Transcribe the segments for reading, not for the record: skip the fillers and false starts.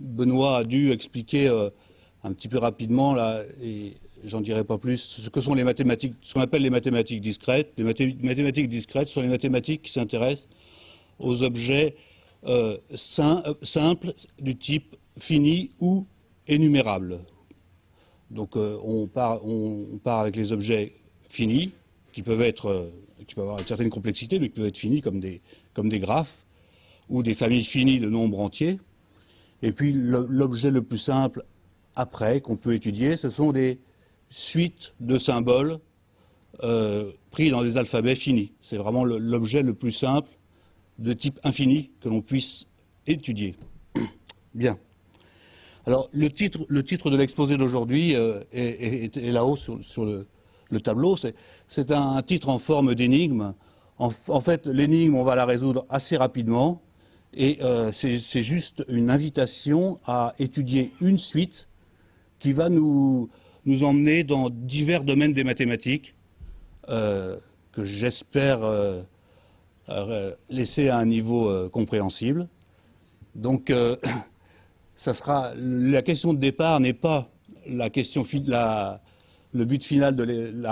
Benoît a dû expliquer un petit peu rapidement, là, et j'en dirai pas plus, ce que sont les mathématiques, ce qu'on appelle les mathématiques discrètes. Les mathématiques discrètes sont les mathématiques qui s'intéressent aux objets simples du type fini ou énumérable. Donc on part avec les objets finis, qui peuvent avoir une certaine complexité, mais qui peuvent être finis comme des graphes, ou des familles finies de nombres entiers. Et puis l'objet le plus simple après qu'on peut étudier, ce sont des suites de symboles pris dans des alphabets finis. C'est vraiment l'objet le plus simple de type infini que l'on puisse étudier. Bien. Alors le titre de l'exposé d'aujourd'hui est là-haut sur le tableau. C'est un titre en forme d'énigme. En fait, l'énigme, on va la résoudre assez rapidement. Et c'est juste une invitation à étudier une suite qui va nous emmener dans divers domaines des mathématiques que j'espère laisser à un niveau compréhensible. Donc, la question de départ n'est pas la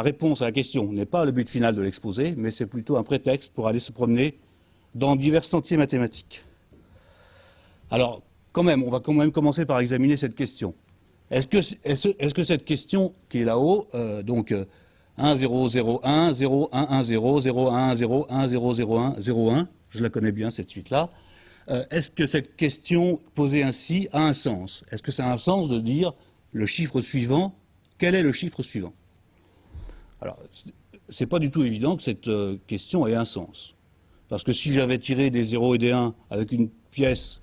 réponse à la question n'est pas le but final de l'exposé, mais c'est plutôt un prétexte pour aller se promener dans divers sentiers mathématiques. Alors, on va quand même commencer par examiner cette question. Est-ce que cette question qui est là-haut, donc 1, 0, 0, 1, 0, 1, 1, 0, 0, 1, 0, 1, 0, 0, 1, 0, 1, je la connais bien cette suite-là, est-ce que cette question posée ainsi a un sens? Est-ce que ça a un sens de dire le chiffre suivant, quel est le chiffre suivant? Alors, c'est pas du tout évident que cette question ait un sens. Parce que si j'avais tiré des 0 et des 1 avec une pièce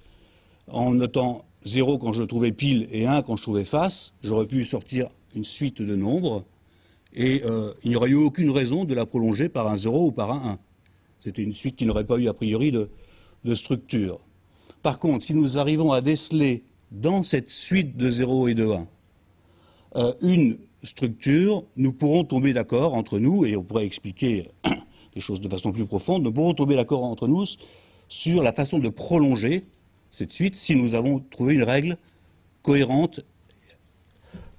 en notant 0 quand je le trouvais pile et 1 quand je trouvais face, j'aurais pu sortir une suite de nombres et il n'y aurait eu aucune raison de la prolonger par un 0 ou par un 1. C'était une suite qui n'aurait pas eu a priori de structure. Par contre, si nous arrivons à déceler dans cette suite de 0 et de 1 une structure, nous pourrons tomber d'accord entre nous, et on pourrait expliquer les choses de façon plus profonde, nous pourrons tomber d'accord entre nous sur la façon de prolonger cette suite si nous avons trouvé une règle cohérente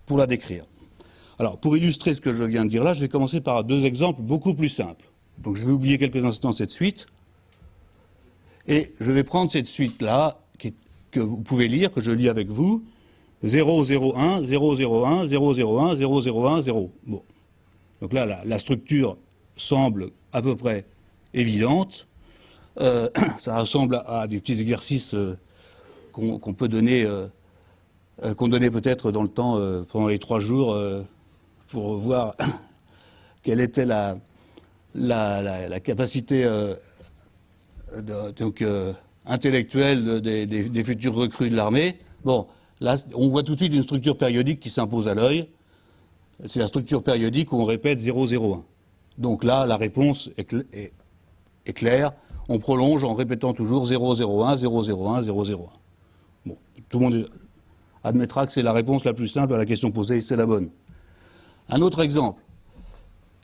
pour la décrire. Alors, pour illustrer ce que je viens de dire là, je vais commencer par deux exemples beaucoup plus simples. Donc, je vais oublier quelques instants cette suite, et je vais prendre cette suite-là, que vous pouvez lire, que je lis avec vous, 0, 0, 1, 0, 0, 1, 0, 0, 1, 0, 0, 1, 0. Bon. Donc là, la structure semble à peu près évidente. Ça ressemble à des petits exercices qu'on peut donner, qu'on donnait peut-être dans le temps, pendant les 3 jours, pour voir quelle était la capacité intellectuelle des futurs recrues de l'armée. Bon, là, on voit tout de suite une structure périodique qui s'impose à l'œil. C'est la structure périodique où on répète 0, 0, 1. Donc là, la réponse est claire. On prolonge en répétant toujours 0, 0, 1, 0, 0, 1, 0, 0, 1. Bon, tout le monde admettra que c'est la réponse la plus simple à la question posée et c'est la bonne. Un autre exemple,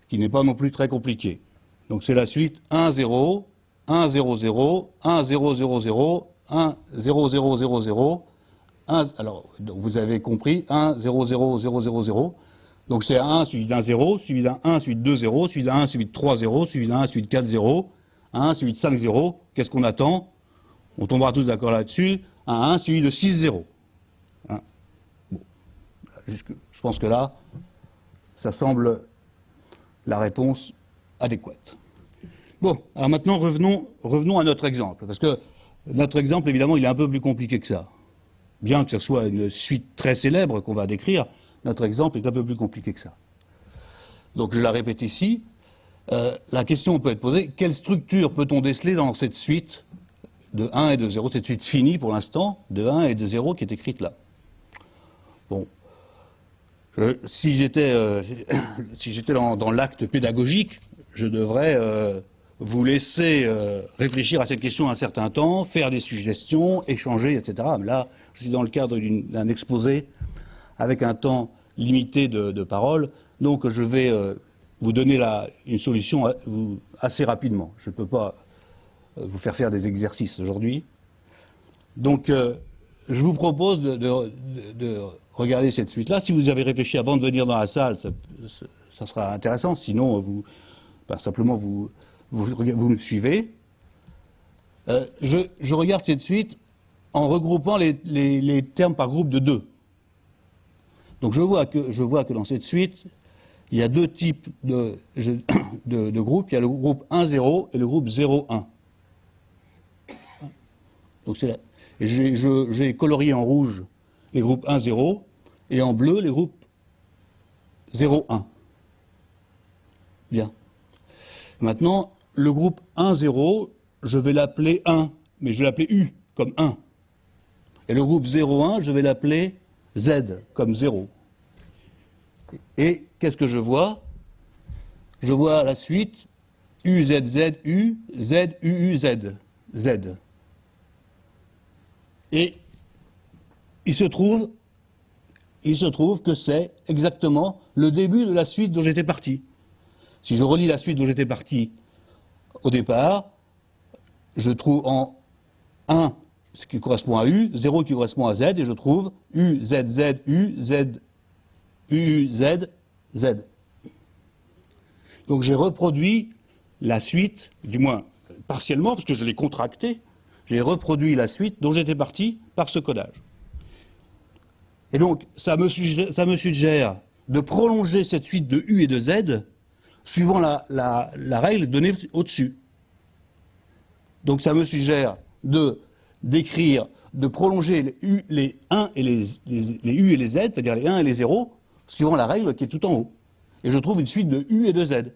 qui n'est pas non plus très compliqué. Donc c'est la suite 1, 0, 1, 0, 0, 1, 0, 0, 0, 1, 0, 0, 0, 0, 1, alors vous avez compris, 1, 0, 0, 0, 0, 0. Donc c'est 1 suivi d'un 0, suivi d'un 1 suivi de 2 0, suivi d'un 1 suivi de 3 0, suivi d'un 1 suivi de 4 0, 1 suivi de 5 0. Qu'est-ce qu'on attend? On tombera tous d'accord là-dessus. Un 1 suivi de 6 0. Hein? Bon. Je pense que là, ça semble la réponse adéquate. Bon, alors maintenant revenons à notre exemple, parce que notre exemple, évidemment, il est un peu plus compliqué que ça. Bien que ce soit une suite très célèbre qu'on va décrire, notre exemple est un peu plus compliqué que ça. Donc je la répète ici. La question peut être posée, quelle structure peut-on déceler dans cette suite de 1 et de 0, cette suite finie pour l'instant, de 1 et de 0 qui est écrite là? Bon. Si j'étais dans l'acte pédagogique, je devrais vous laisser réfléchir à cette question un certain temps, faire des suggestions, échanger, etc. Mais là, je suis dans le cadre d'un exposé avec un temps limité de parole, donc je vais vous donner une solution assez rapidement. Je ne peux pas vous faire des exercices aujourd'hui. Donc, je vous propose de regarder cette suite-là. Si vous avez réfléchi avant de venir dans la salle, ça sera intéressant. Sinon, simplement vous me suivez. Je regarde cette suite en regroupant les termes par groupe de 2. Donc je vois que dans cette suite, il y a deux types de groupes. Il y a le groupe 1, 0 et le groupe 0, 1. Donc j'ai colorié en rouge les groupes 1, 0 et en bleu les groupes 0, 1. Bien. Maintenant, le groupe 1, 0, je vais l'appeler 1, mais je vais l'appeler U comme 1. Et le groupe 0, 1, je vais l'appeler Z comme 0. Et qu'est-ce que je vois? Je vois la suite U, Z, Z, U, Z, U, U, Z. Z. Et il se trouve que c'est exactement le début de la suite dont j'étais parti. Si je relis la suite dont j'étais parti au départ, je trouve en 1 ce qui correspond à U, 0 qui correspond à Z, et je trouve U, Z, Z, U, Z, U, Z, Z. Donc j'ai reproduit la suite, du moins partiellement, parce que je l'ai contractée, j'ai reproduit la suite dont j'étais parti par ce codage. Et donc ça me suggère de prolonger cette suite de U et de Z suivant la règle donnée au-dessus. Donc ça me suggère de prolonger les 1 et les U et les Z, c'est-à-dire les 1 et les 0, suivant la règle qui est tout en haut. Et je trouve une suite de U et de Z.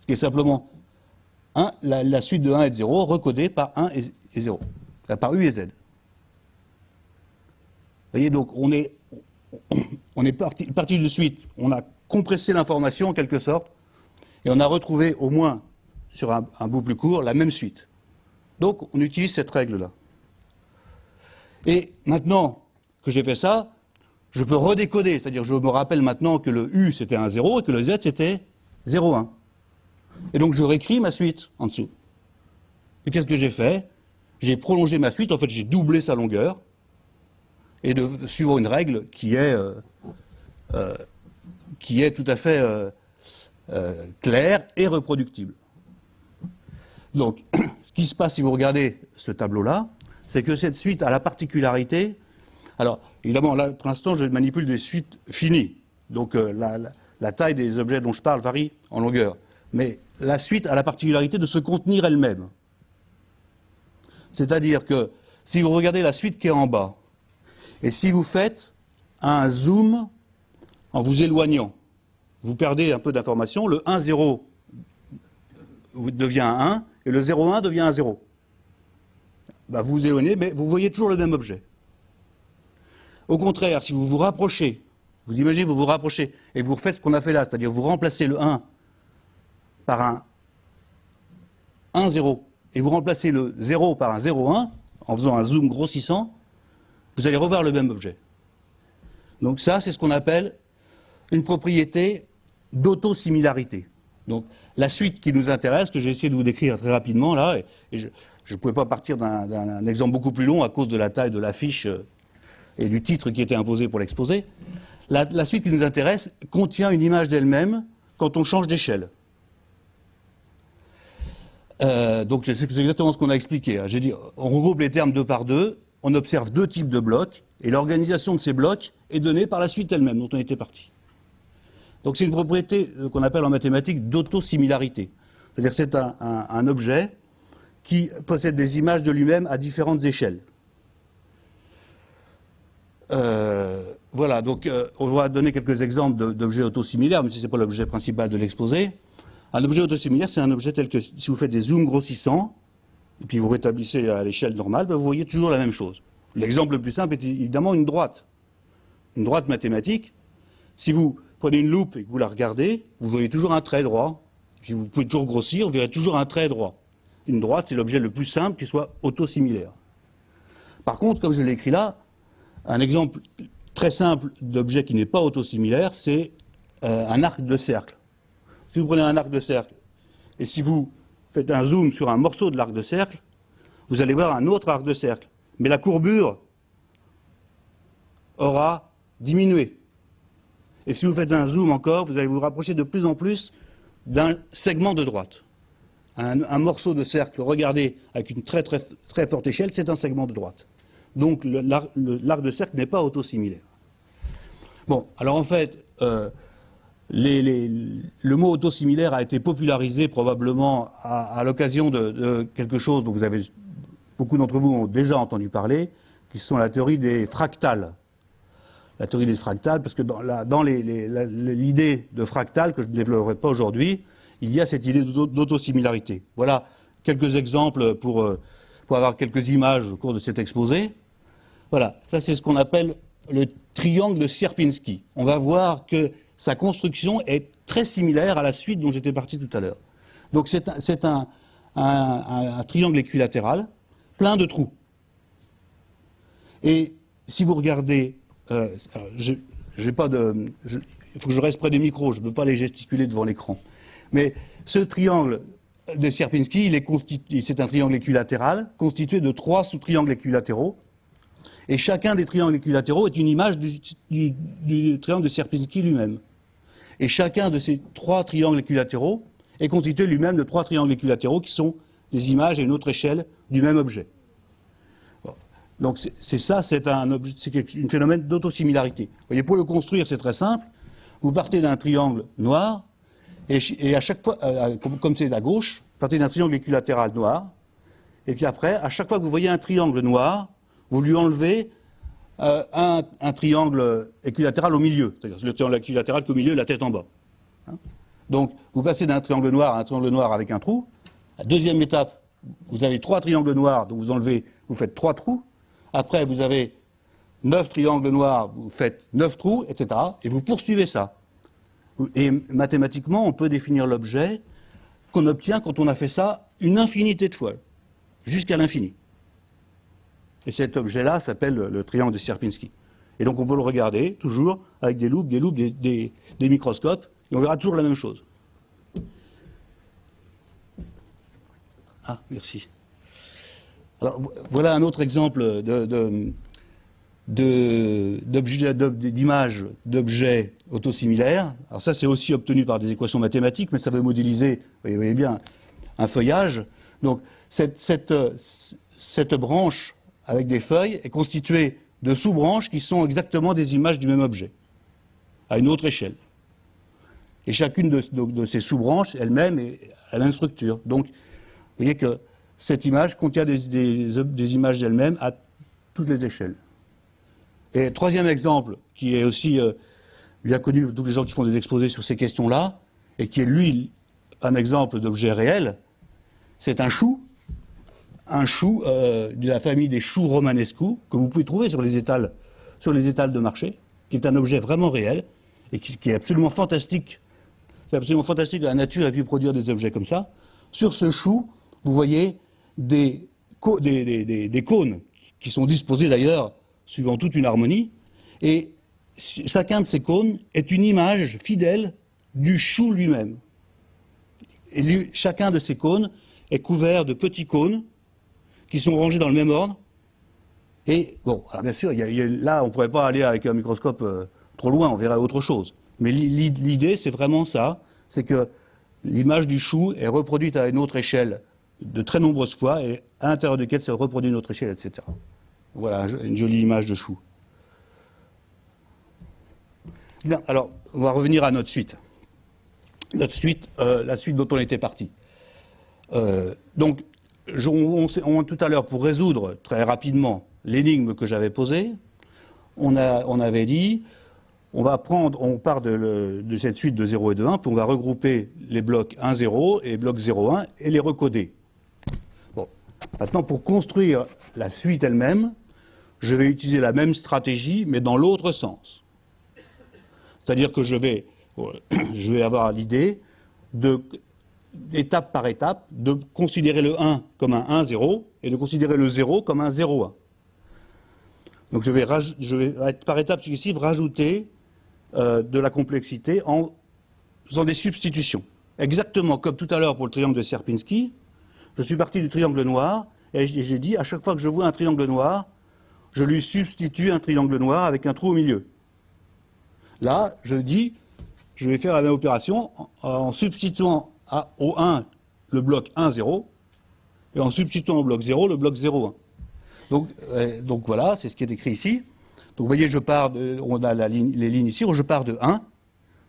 Ce qui est simplement la suite de 1 et de 0 recodée par 1 et 0, par U et Z. Vous voyez, donc on est parti de suite, on a compressé l'information en quelque sorte, et on a retrouvé au moins sur un bout plus court la même suite. Donc on utilise cette règle-là. Et maintenant que j'ai fait ça, je peux redécoder, c'est-à-dire je me rappelle maintenant que le U c'était un 0 et que le Z c'était 0, 1. Et donc je réécris ma suite en dessous. Et qu'est-ce que j'ai fait? J'ai prolongé ma suite, en fait j'ai doublé sa longueur, et suivant une règle qui est tout à fait claire et reproductible. Donc, ce qui se passe si vous regardez ce tableau-là, c'est que cette suite a la particularité. Alors, évidemment, là, pour l'instant, je manipule des suites finies. Donc, la taille des objets dont je parle varie en longueur. Mais la suite a la particularité de se contenir elle-même. C'est-à-dire que si vous regardez la suite qui est en bas, et si vous faites un zoom en vous éloignant, vous perdez un peu d'information, le 1, 0 devient un 1, et le 0, 1 devient un 0. Ben, vous vous éloignez, mais vous voyez toujours le même objet. Au contraire, si vous vous rapprochez, vous imaginez, vous vous rapprochez, et vous refaites ce qu'on a fait là, c'est-à-dire vous remplacez le 1 par un 1, 0, et vous remplacez le 0 par un 0, 1, en faisant un zoom grossissant, vous allez revoir le même objet. Donc ça, c'est ce qu'on appelle une propriété d'autosimilarité. Donc la suite qui nous intéresse, que j'ai essayé de vous décrire très rapidement là, et je ne pouvais pas partir d'un exemple beaucoup plus long à cause de la taille de l'affiche et du titre qui était imposé pour l'exposé. La suite qui nous intéresse contient une image d'elle-même quand on change d'échelle. Donc c'est exactement ce qu'on a expliqué. J'ai dit, on regroupe les termes 2 par 2, on observe deux types de blocs, et l'organisation de ces blocs est donnée par la suite elle-même dont on était parti. Donc c'est une propriété qu'on appelle en mathématiques d'autosimilarité. C'est-à-dire que c'est un objet qui possède des images de lui-même à différentes échelles. Voilà, donc on va donner quelques exemples d'objets autosimilaires, même si ce n'est pas l'objet principal de l'exposé. Un objet autosimilaire, c'est un objet tel que si vous faites des zooms grossissants, et puis vous rétablissez à l'échelle normale, ben vous voyez toujours la même chose. L'exemple le plus simple est évidemment une droite. Une droite mathématique, si vous prenez une loupe et que vous la regardez, vous voyez toujours un trait droit. Puis vous pouvez toujours grossir, vous verrez toujours un trait droit. Une droite, c'est l'objet le plus simple qui soit autosimilaire. Par contre, comme je l'ai écrit là, un exemple très simple d'objet qui n'est pas autosimilaire, c'est un arc de cercle. Si vous prenez un arc de cercle, et si vous faites un zoom sur un morceau de l'arc de cercle, vous allez voir un autre arc de cercle. Mais la courbure aura diminué. Et si vous faites un zoom encore, vous allez vous rapprocher de plus en plus d'un segment de droite. Un morceau de cercle, regardez, avec une très forte échelle, c'est un segment de droite. Donc l'arc de cercle n'est pas autosimilaire. Bon, alors en fait, le mot autosimilaire a été popularisé probablement à l'occasion de quelque chose dont beaucoup d'entre vous ont déjà entendu parler, qui sont la théorie des fractales. La théorie des fractales, parce que dans l'idée de fractale, que je ne développerai pas aujourd'hui, il y a cette idée d'autosimilarité. Voilà quelques exemples pour avoir quelques images au cours de cet exposé. Voilà, ça c'est ce qu'on appelle le triangle de Sierpinski. On va voir que sa construction est très similaire à la suite dont j'étais parti tout à l'heure. Donc c'est un triangle équilatéral, plein de trous. Et si vous regardez, il faut que je reste près du micro, je ne peux pas les gesticuler devant l'écran. Mais ce triangle de Sierpinski, c'est un triangle équilatéral constitué de 3 sous-triangles équilatéraux. Et chacun des triangles équilatéraux est une image du triangle de Sierpinski lui-même. Et chacun de ces 3 triangles équilatéraux est constitué lui-même de 3 triangles équilatéraux qui sont des images à une autre échelle du même objet. Donc c'est ça, c'est un phénomène d'autosimilarité. Vous voyez, pour le construire, c'est très simple. Vous partez d'un triangle noir, et à chaque fois, comme c'est à gauche, vous partez d'un triangle équilatéral noir, et puis après, à chaque fois que vous voyez un triangle noir, vous lui enlevez un triangle équilatéral au milieu. C'est-à-dire le triangle équilatéral qu'au milieu, la tête en bas. Hein? Donc, vous passez d'un triangle noir à un triangle noir avec un trou. La deuxième étape, vous avez 3 triangles noirs, donc vous faites 3 trous. Après, vous avez 9 triangles noirs, vous faites 9 trous, etc. Et vous poursuivez ça. Et mathématiquement, on peut définir l'objet qu'on obtient quand on a fait ça une infinité de fois, jusqu'à l'infini. Et cet objet-là s'appelle le triangle de Sierpinski. Et donc on peut le regarder, toujours, avec des loupes, des microscopes, et on verra toujours la même chose. Ah, merci. Alors, voilà un autre exemple d'image d'objets autosimilaires. Alors ça, c'est aussi obtenu par des équations mathématiques, mais ça veut modéliser, vous voyez bien, un feuillage. Donc cette branche avec des feuilles est constituée de sous-branches qui sont exactement des images du même objet, à une autre échelle. Et chacune de ces sous-branches elle-même a la même structure. Donc, vous voyez que cette image contient des images d'elle-même à toutes les échelles. Et troisième exemple, qui est aussi bien connu de tous les gens qui font des exposés sur ces questions-là, et qui est, lui, un exemple d'objet réel, c'est un chou de la famille des choux romanescu, que vous pouvez trouver sur les étals de marché, qui est un objet vraiment réel, et qui est absolument fantastique. C'est absolument fantastique que la nature ait pu produire des objets comme ça. Sur ce chou, vous voyez des cônes qui sont disposés d'ailleurs suivant toute une harmonie, et chacun de ces cônes est une image fidèle du chou lui-même. Et chacun de ces cônes est couvert de petits cônes qui sont rangés dans le même ordre. Et bon, alors bien sûr, là, on ne pourrait pas aller avec un microscope trop loin, on verrait autre chose. Mais l'idée, c'est vraiment ça, c'est que l'image du chou est reproduite à une autre échelle de très nombreuses fois, et à l'intérieur duquel se reproduit une autre échelle, etc. Voilà une jolie image de chou. Bien, alors, on va revenir à notre suite. La suite dont on était parti. Donc, tout à l'heure, pour résoudre très rapidement l'énigme que j'avais posée, on avait dit, on part de cette suite de 0 et de 1, puis on va regrouper les blocs 1, 0 et les blocs 0, 1 et les recoder. Bon. Maintenant, pour construire la suite elle-même, je vais utiliser la même stratégie, mais dans l'autre sens. C'est-à-dire que je vais avoir l'idée, étape par étape, de considérer le 1 comme un 1, 0, et de considérer le 0 comme un 0, 1. Donc je vais par étapes successives rajouter de la complexité en faisant des substitutions. Exactement comme tout à l'heure pour le triangle de Sierpinski, je suis parti du triangle noir, et j'ai dit, à chaque fois que je vois un triangle noir, je lui substitue un triangle noir avec un trou au milieu. Là, je dis, je vais faire la même opération en substituant au 1 le bloc 1, 0, et en substituant au bloc 0 le bloc 0, 1. Donc voilà, c'est ce qui est écrit ici. Donc vous voyez, on a les lignes ici, où je pars de 1,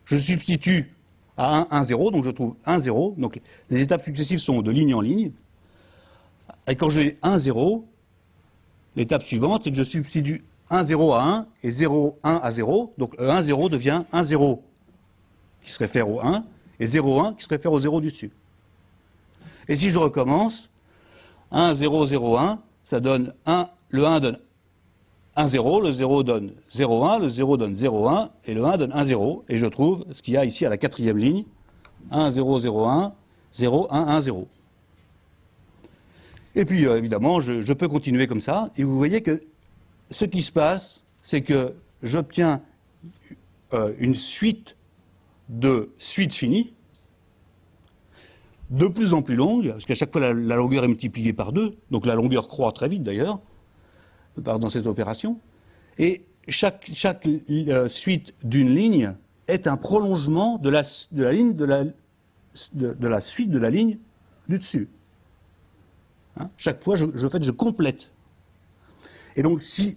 je substitue à 1, 1, 0, donc je trouve 1, 0. Donc les étapes successives sont de ligne en ligne. Et quand j'ai 1, 0, l'étape suivante, c'est que je substitue 1, 0 à 1 et 0, 1 à 0. Donc 1, 0 devient 1, 0 qui se réfère au 1 et 0, 1 qui se réfère au 0 du dessus. Et si je recommence, 1, 0, 0, 1, ça donne 1, le 1 donne 1, 0, le 0 donne 0, 1, le 0 donne 0, 1, et le 1 donne 1, 0. Et je trouve ce qu'il y a ici à la quatrième ligne, 1, 0, 0, 1, 0, 1, 1, 0. Et puis, évidemment, je peux continuer comme ça. Et vous voyez que ce qui se passe, c'est que j'obtiens une suite de suites finies, de plus en plus longue, parce qu'à chaque fois la longueur est multipliée par 2, donc la longueur croît très vite d'ailleurs, dans cette opération, et chaque suite d'une ligne est un prolongement de la suite de la ligne du dessus. Hein, chaque fois, je complète. Et donc, il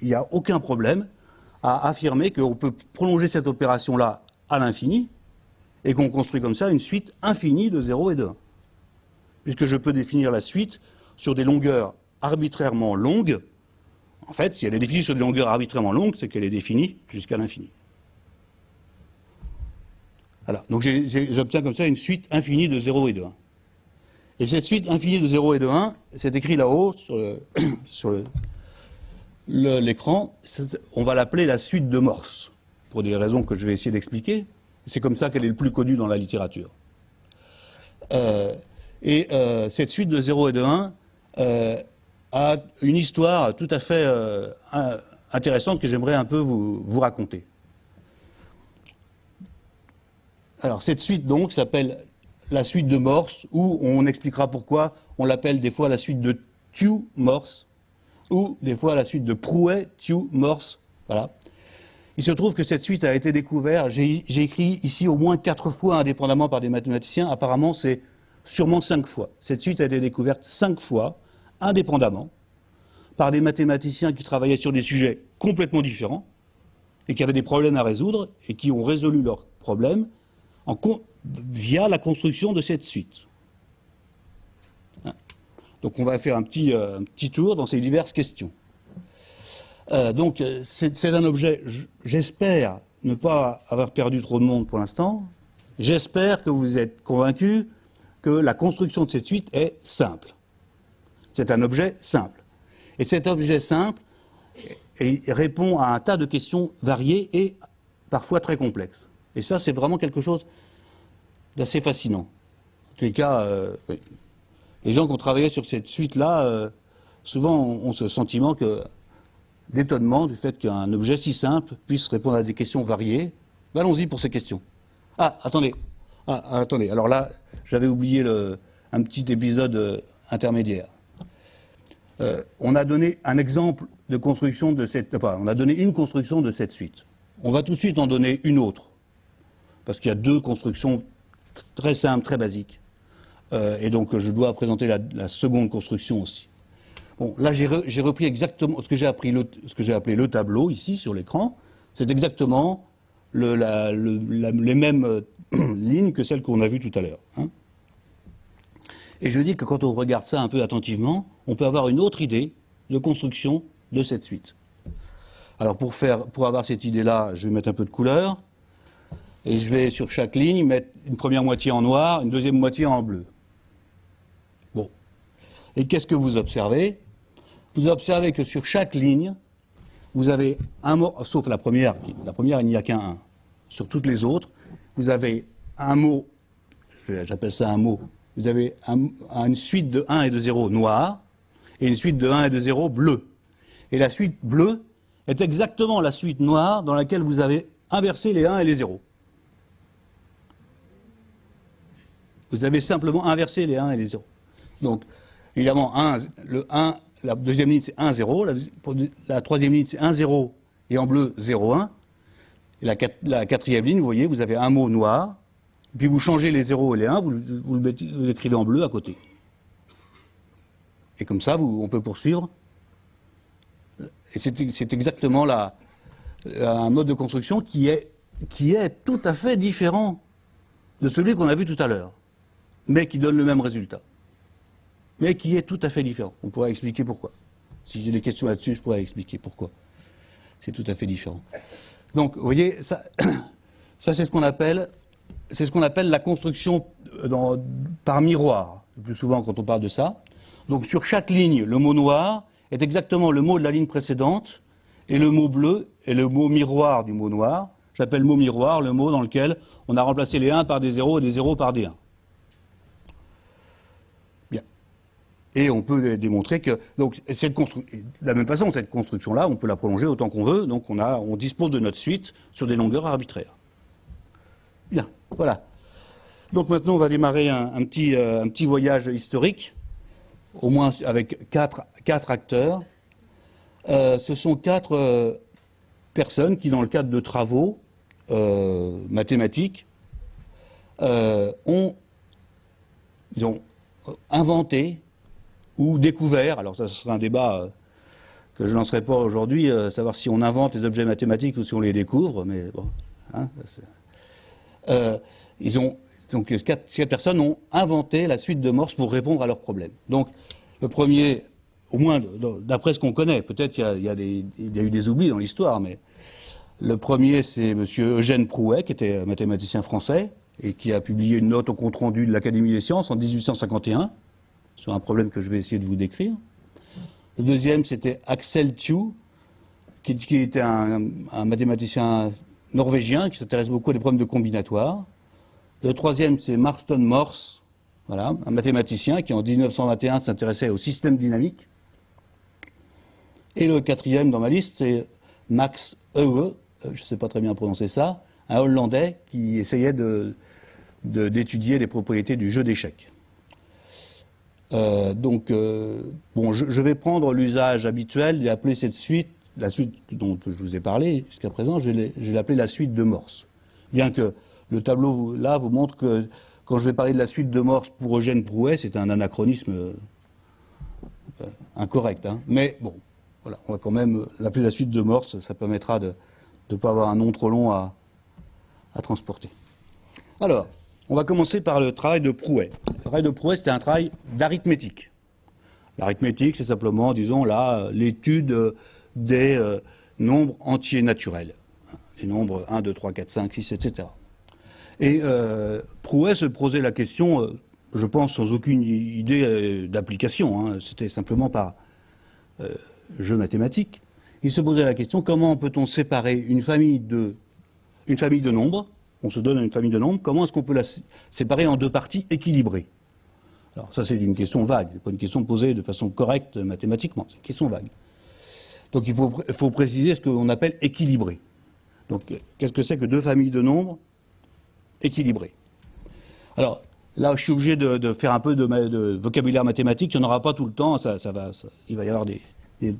n'y a aucun problème à affirmer qu'on peut prolonger cette opération-là à l'infini, et qu'on construit comme ça une suite infinie de 0 et de 1. Puisque je peux définir la suite sur des longueurs arbitrairement longues. En fait, si elle est définie sur des longueurs arbitrairement longues, c'est qu'elle est définie jusqu'à l'infini. Voilà. Donc j'obtiens comme ça une suite infinie de 0 et de 1. Et cette suite infinie de 0 et de 1, c'est écrit là-haut sur l'écran, on va l'appeler la suite de Morse, pour des raisons que je vais essayer d'expliquer. C'est comme ça qu'elle est le plus connue dans la littérature. Cette suite de 0 et de 1 a une histoire tout à fait intéressante que j'aimerais un peu vous raconter. Alors cette suite donc s'appelle la suite de Morse, ou on expliquera pourquoi on l'appelle des fois la suite de Thue-Morse, ou des fois la suite de Prouhet-Thue-Morse. Voilà. Il se trouve que cette suite a été découverte, j'ai écrit ici au moins 4 fois indépendamment par des mathématiciens, apparemment c'est sûrement 5 fois. Cette suite a été découverte 5 fois, indépendamment, par des mathématiciens qui travaillaient sur des sujets complètement différents, et qui avaient des problèmes à résoudre, et qui ont résolu leurs problèmes via la construction de cette suite. Donc on va faire un petit tour dans ces diverses questions. Donc c'est un objet, j'espère ne pas avoir perdu trop de monde pour l'instant, j'espère que vous êtes convaincus que la construction de cette suite est simple. C'est un objet simple. Et cet objet simple répond à un tas de questions variées et parfois très complexes. Et ça, c'est vraiment quelque chose d'assez fascinant. En tous les cas, les gens qui ont travaillé sur cette suite-là, souvent ont ce sentiment d'étonnement du fait qu'un objet si simple puisse répondre à des questions variées. Allons-y pour ces questions. Ah, attendez. Alors là, j'avais oublié un petit épisode intermédiaire. On a donné un exemple de construction de cette... Enfin, on a donné une construction de cette suite. On va tout de suite en donner une autre. Parce qu'il y a 2 constructions très simples, très basiques. Et donc, je dois présenter la seconde construction aussi. Bon, là, j'ai repris exactement ce que j'ai appelé le tableau, ici, sur l'écran. C'est exactement les mêmes lignes que celles qu'on a vues tout à l'heure. Hein. Et je dis que quand on regarde ça un peu attentivement, on peut avoir une autre idée de construction de cette suite. Alors, pour avoir cette idée-là, je vais mettre un peu de couleur. Et je vais, sur chaque ligne, mettre une première moitié en noir, une deuxième moitié en bleu. Bon. Et qu'est-ce que vous observez ? Vous observez que sur chaque ligne, vous avez un mot, sauf la première, il n'y a qu'un 1. Sur toutes les autres, vous avez un mot, j'appelle ça un mot, vous avez une suite de 1 et de 0 noir, et une suite de 1 et de 0 bleu. Et la suite bleue est exactement la suite noire dans laquelle vous avez inversé les 1 et les 0. Vous avez simplement inversé les 1 et les 0. Donc, évidemment, le 1 la deuxième ligne c'est 1, 0, la troisième ligne c'est 1, 0, et en bleu 0, 1. Et la quatrième ligne, vous voyez, vous avez un mot noir, puis vous changez les 0 et les 1, vous l'écrivez en bleu à côté. Et comme ça, on peut poursuivre. Et c'est exactement un mode de construction qui est tout à fait différent de celui qu'on a vu tout à l'heure, mais qui donne le même résultat. Mais qui est tout à fait différent. On pourrait expliquer pourquoi. Si j'ai des questions là-dessus, je pourrais expliquer pourquoi. C'est tout à fait différent. Donc, vous voyez, ça c'est ce qu'on appelle la construction par miroir, le plus souvent quand on parle de ça. Donc, sur chaque ligne, le mot noir est exactement le mot de la ligne précédente, et le mot bleu est le mot miroir du mot noir. J'appelle mot miroir le mot dans lequel on a remplacé les 1 par des 0 et des 0 par des 1. Bien. Et on peut démontrer que, donc, de la même façon, cette construction-là, on peut la prolonger autant qu'on veut, donc on dispose de notre suite sur des longueurs arbitraires. Bien, voilà. Donc maintenant, on va démarrer un petit voyage historique, au moins avec quatre acteurs. Ce sont 4 personnes qui, dans le cadre de travaux mathématiques, ont inventé ou découvert, alors ça ce sera un débat que je ne lancerai pas aujourd'hui, savoir si on invente les objets mathématiques ou si on les découvre, mais bon. Hein, donc 4 personnes ont inventé la suite de Morse pour répondre à leurs problèmes. Donc le premier, au moins d'après ce qu'on connaît, peut-être il y a eu des oublis dans l'histoire, mais le premier c'est M. Eugène Prouhet, qui était mathématicien français, et qui a publié une note au compte-rendu de l'Académie des sciences en 1851, sur un problème que je vais essayer de vous décrire. Le deuxième, c'était Axel Thiou, qui était un mathématicien norvégien, qui s'intéresse beaucoup à des problèmes de combinatoire. Le troisième, c'est Marston Morse, voilà, un mathématicien qui, en 1921, s'intéressait au système dynamique. Et le quatrième dans ma liste, c'est Max Euwe, je ne sais pas très bien prononcer ça, un Hollandais qui essayait d'étudier les propriétés du jeu d'échecs. Bon, je vais prendre l'usage habituel et appeler cette suite, la suite dont je vous ai parlé jusqu'à présent, je vais l'appeler la suite de Morse. Bien que le tableau là vous montre que quand je vais parler de la suite de Morse pour Eugène Prouhet, c'est un anachronisme incorrect. Hein. Mais bon, voilà, on va quand même l'appeler la suite de Morse, ça permettra de ne pas avoir un nom trop long à transporter. Alors, on va commencer par le travail de Prouhet. Le travail de Prouhet, c'était un travail d'arithmétique. L'arithmétique, c'est simplement, disons, là, l'étude des nombres entiers naturels. Les nombres 1, 2, 3, 4, 5, 6, etc. Et Prouhet se posait la question, je pense, sans aucune idée d'application. Hein, c'était simplement par jeu mathématique. Il se posait la question, comment peut-on séparer une famille de nombres? On se donne une famille de nombres, comment est-ce qu'on peut la séparer en 2 parties équilibrées? Alors ça c'est une question vague, c'est pas une question posée de façon correcte mathématiquement, c'est une question vague. Donc il faut préciser ce qu'on appelle équilibré. Donc qu'est-ce que c'est que 2 familles de nombres équilibrées? Alors là je suis obligé de faire un peu de vocabulaire mathématique, il n'y en aura pas tout le temps, il va y avoir des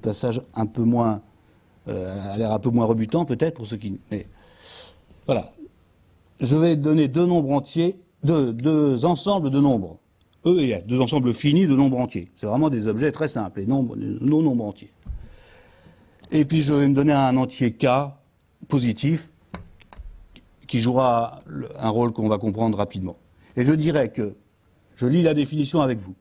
passages un peu moins, à l'air un peu moins rebutants peut-être pour ceux qui... Mais, voilà. Je vais donner 2 nombres entiers, 2 ensembles de nombres, E et F, 2 ensembles finis de nombres entiers. C'est vraiment des objets très simples, nos nombres entiers. Et puis je vais me donner un entier K positif qui jouera un rôle qu'on va comprendre rapidement. Et je dirais que, je lis la définition avec vous,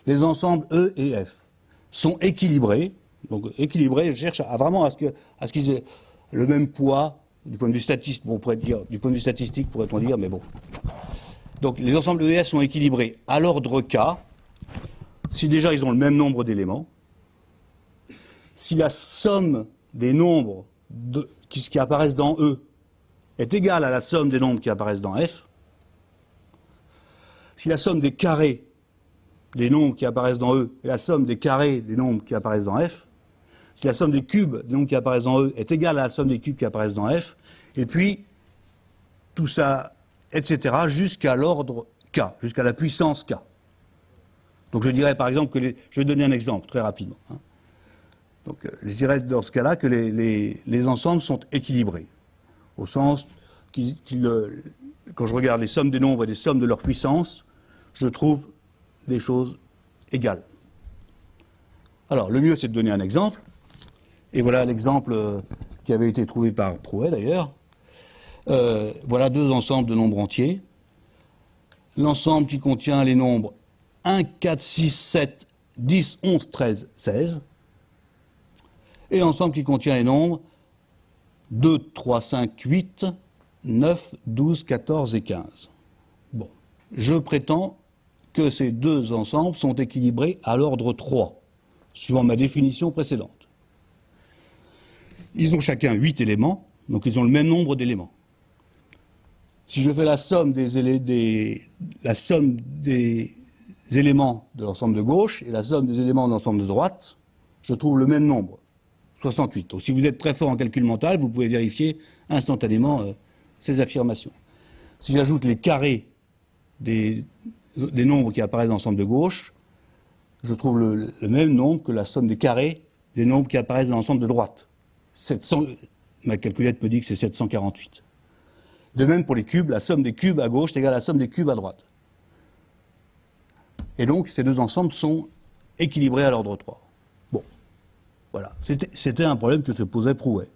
les ensembles E et F sont équilibrés. Donc équilibrés, je cherche vraiment à ce qu'ils aient le même poids. Du point de vue statistique, bon, pourrait-on dire, mais bon. Donc les ensembles ES sont équilibrés à l'ordre K, si déjà ils ont le même nombre d'éléments, si la somme des nombres qui apparaissent dans E est égale à la somme des nombres qui apparaissent dans F, si la somme des carrés des nombres qui apparaissent dans E est la somme des carrés des nombres qui apparaissent dans F, si la somme des cubes des nombres qui apparaissent dans E est égale à la somme des cubes qui apparaissent dans F, et puis tout ça, etc., jusqu'à l'ordre K, jusqu'à la puissance K. Donc je dirais par exemple que je vais donner un exemple très rapidement. Hein. Donc je dirais dans ce cas-là que les ensembles sont équilibrés, au sens quand je regarde les sommes des nombres et les sommes de leur puissance, je trouve des choses égales. Alors le mieux c'est de donner un exemple, et voilà l'exemple qui avait été trouvé par Prouhet d'ailleurs. Voilà deux ensembles de nombres entiers. L'ensemble qui contient les nombres 1, 4, 6, 7, 10, 11, 13, 16. Et l'ensemble qui contient les nombres 2, 3, 5, 8, 9, 12, 14 et 15. Bon, je prétends que ces deux ensembles sont équilibrés à l'ordre 3, suivant ma définition précédente. Ils ont chacun 8 éléments, donc ils ont le même nombre d'éléments. Si je fais la somme des éléments de l'ensemble de gauche et la somme des éléments de l'ensemble de droite, je trouve le même nombre, 68. Donc si vous êtes très fort en calcul mental, vous pouvez vérifier instantanément ces affirmations. Si j'ajoute les carrés des nombres qui apparaissent dans l'ensemble de gauche, je trouve le même nombre que la somme des carrés des nombres qui apparaissent dans l'ensemble de droite. Ma calculette me dit que c'est 748. De même pour les cubes, la somme des cubes à gauche est égale à la somme des cubes à droite. Et donc ces deux ensembles sont équilibrés à l'ordre 3. Bon, voilà. C'était un problème que se posait Prouhet.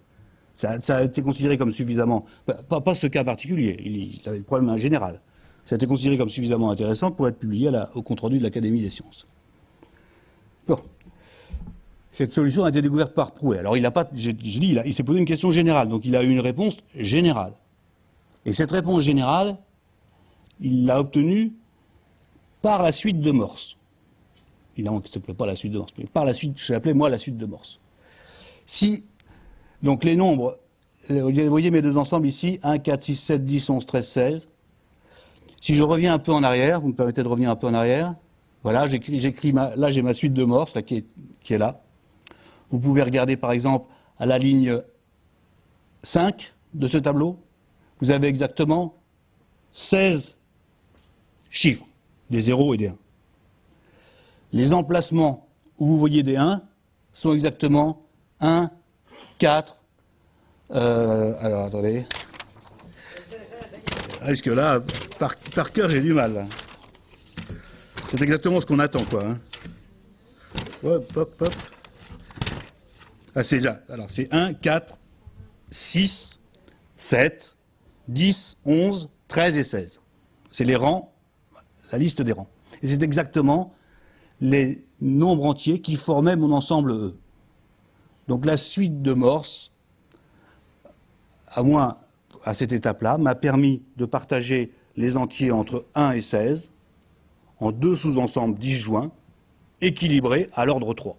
Ça a été considéré comme suffisamment, pas ce cas particulier, il avait le problème en général. Ça a été considéré comme suffisamment intéressant pour être publié au compte-rendu de l'Académie des sciences. Bon. Cette solution a été découverte par Prouhet. Alors il s'est posé une question générale, donc il a eu une réponse générale. Et cette réponse générale, il l'a obtenue par la suite de Morse. Évidemment que ça ne s'appelait pas la suite de Morse, mais par la suite, je l'appelais moi la suite de Morse. Si, donc les nombres, vous voyez mes deux ensembles ici, 1, 4, 6, 7, 10, 11, 13, 16. Si je reviens un peu en arrière, vous me permettez de revenir un peu en arrière, voilà, là j'ai ma suite de Morse, là, qui est là. Vous pouvez regarder par exemple à la ligne 5 de ce tableau. Vous avez exactement 16 chiffres, des 0 et des 1. Les emplacements où vous voyez des 1 sont exactement 1, 4, alors attendez, parce que là, par cœur, j'ai du mal. Là. C'est exactement ce qu'on attend, quoi. Hein. Hop, hop, hop. Ah, c'est déjà, alors c'est 1, 4, 6, 7, 10, 11, 13 et 16. C'est les rangs, la liste des rangs. Et c'est exactement les nombres entiers qui formaient mon ensemble E. Donc la suite de Morse, à moins à cette étape-là, m'a permis de partager les entiers entre 1 et 16 en deux sous-ensembles disjoints, équilibrés à l'ordre 3.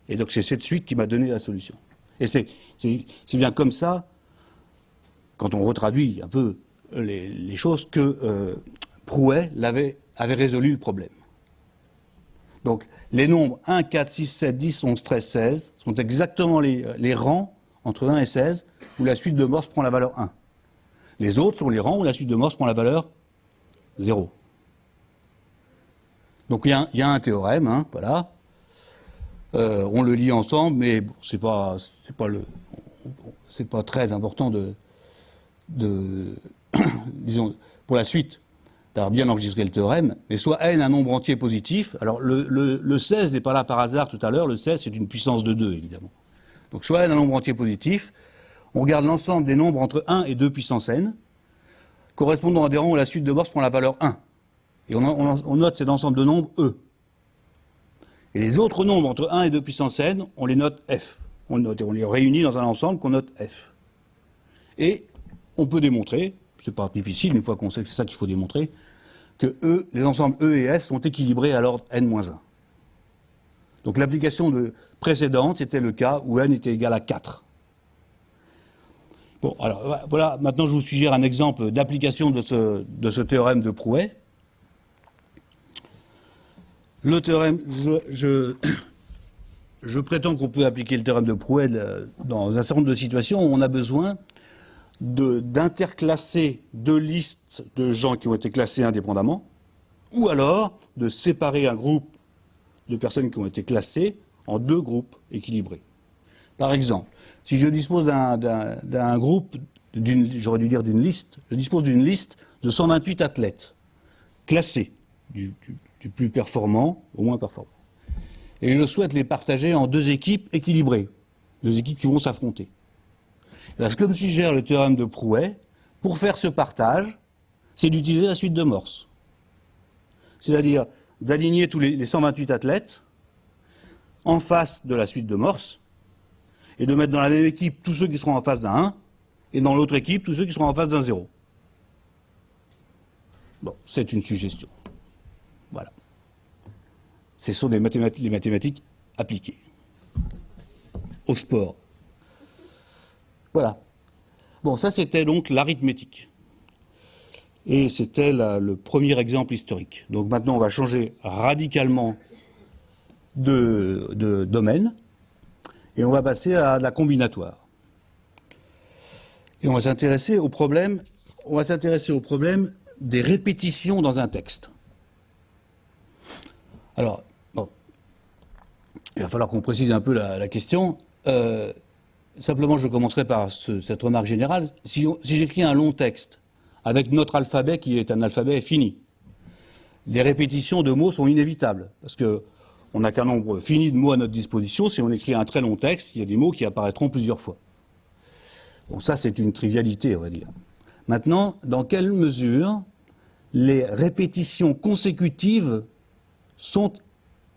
Et donc c'est cette suite qui m'a donné la solution. Et c'est bien comme ça, quand on retraduit un peu les choses, que Prouhet avait résolu le problème. Donc les nombres 1, 4, 6, 7, 10, 11, 13, 16 sont exactement les rangs entre 1 et 16 où la suite de Morse prend la valeur 1. Les autres sont les rangs où la suite de Morse prend la valeur 0. Donc il y a un théorème, hein, voilà. On le lit ensemble, mais bon, c'est pas très important disons, pour la suite, d'avoir bien enregistré le théorème, mais soit n un nombre entier positif, alors le 16 n'est pas là par hasard tout à l'heure, le 16 c'est une puissance de 2 évidemment. Donc soit n un nombre entier positif, on regarde l'ensemble des nombres entre 1 et 2 puissance n, correspondant à des rangs où la suite de Morse prend la valeur 1. Et on note cet ensemble de nombres E. Et les autres nombres entre 1 et 2 puissance n, on les note F. On les réunit dans un ensemble qu'on note F. Et on peut démontrer, c'est pas difficile, une fois qu'on sait que c'est ça qu'il faut démontrer, que les ensembles E et F sont équilibrés à l'ordre n-1. Donc l'application précédente, c'était le cas où n était égal à 4. Bon, alors voilà, maintenant je vous suggère un exemple d'application de ce théorème de Prouhet. Le théorème, je prétends qu'on peut appliquer le théorème de Prouhet dans un certain nombre de situations où on a besoin d'interclasser deux listes de gens qui ont été classés indépendamment, ou alors de séparer un groupe de personnes qui ont été classées en deux groupes équilibrés. Par exemple, si je dispose d'un groupe, j'aurais dû dire d'une liste, je dispose d'une liste de 128 athlètes, classés, du plus performant au moins performant. Et je souhaite les partager en deux équipes équilibrées, deux équipes qui vont s'affronter. Là, ce que me suggère le théorème de Prouhet, pour faire ce partage, c'est d'utiliser la suite de Morse. C'est-à-dire d'aligner tous les 128 athlètes en face de la suite de Morse, et de mettre dans la même équipe tous ceux qui seront en face d'un 1, et dans l'autre équipe tous ceux qui seront en face d'un 0. Bon, c'est une suggestion. Voilà. Ce sont les mathématiques appliquées au sport. Voilà. Bon, ça c'était donc l'arithmétique. Et c'était le premier exemple historique. Donc maintenant on va changer radicalement de domaine et on va passer à la combinatoire. Et on va s'intéresser au problème des répétitions dans un texte. Alors, bon, il va falloir qu'on précise un peu la question. Simplement, je commencerai par cette remarque générale. Si j'écris un long texte avec notre alphabet qui est un alphabet fini, les répétitions de mots sont inévitables, parce qu'on n'a qu'un nombre fini de mots à notre disposition. Si on écrit un très long texte, il y a des mots qui apparaîtront plusieurs fois. Bon, ça c'est une trivialité, on va dire. Maintenant, dans quelle mesure les répétitions consécutives sont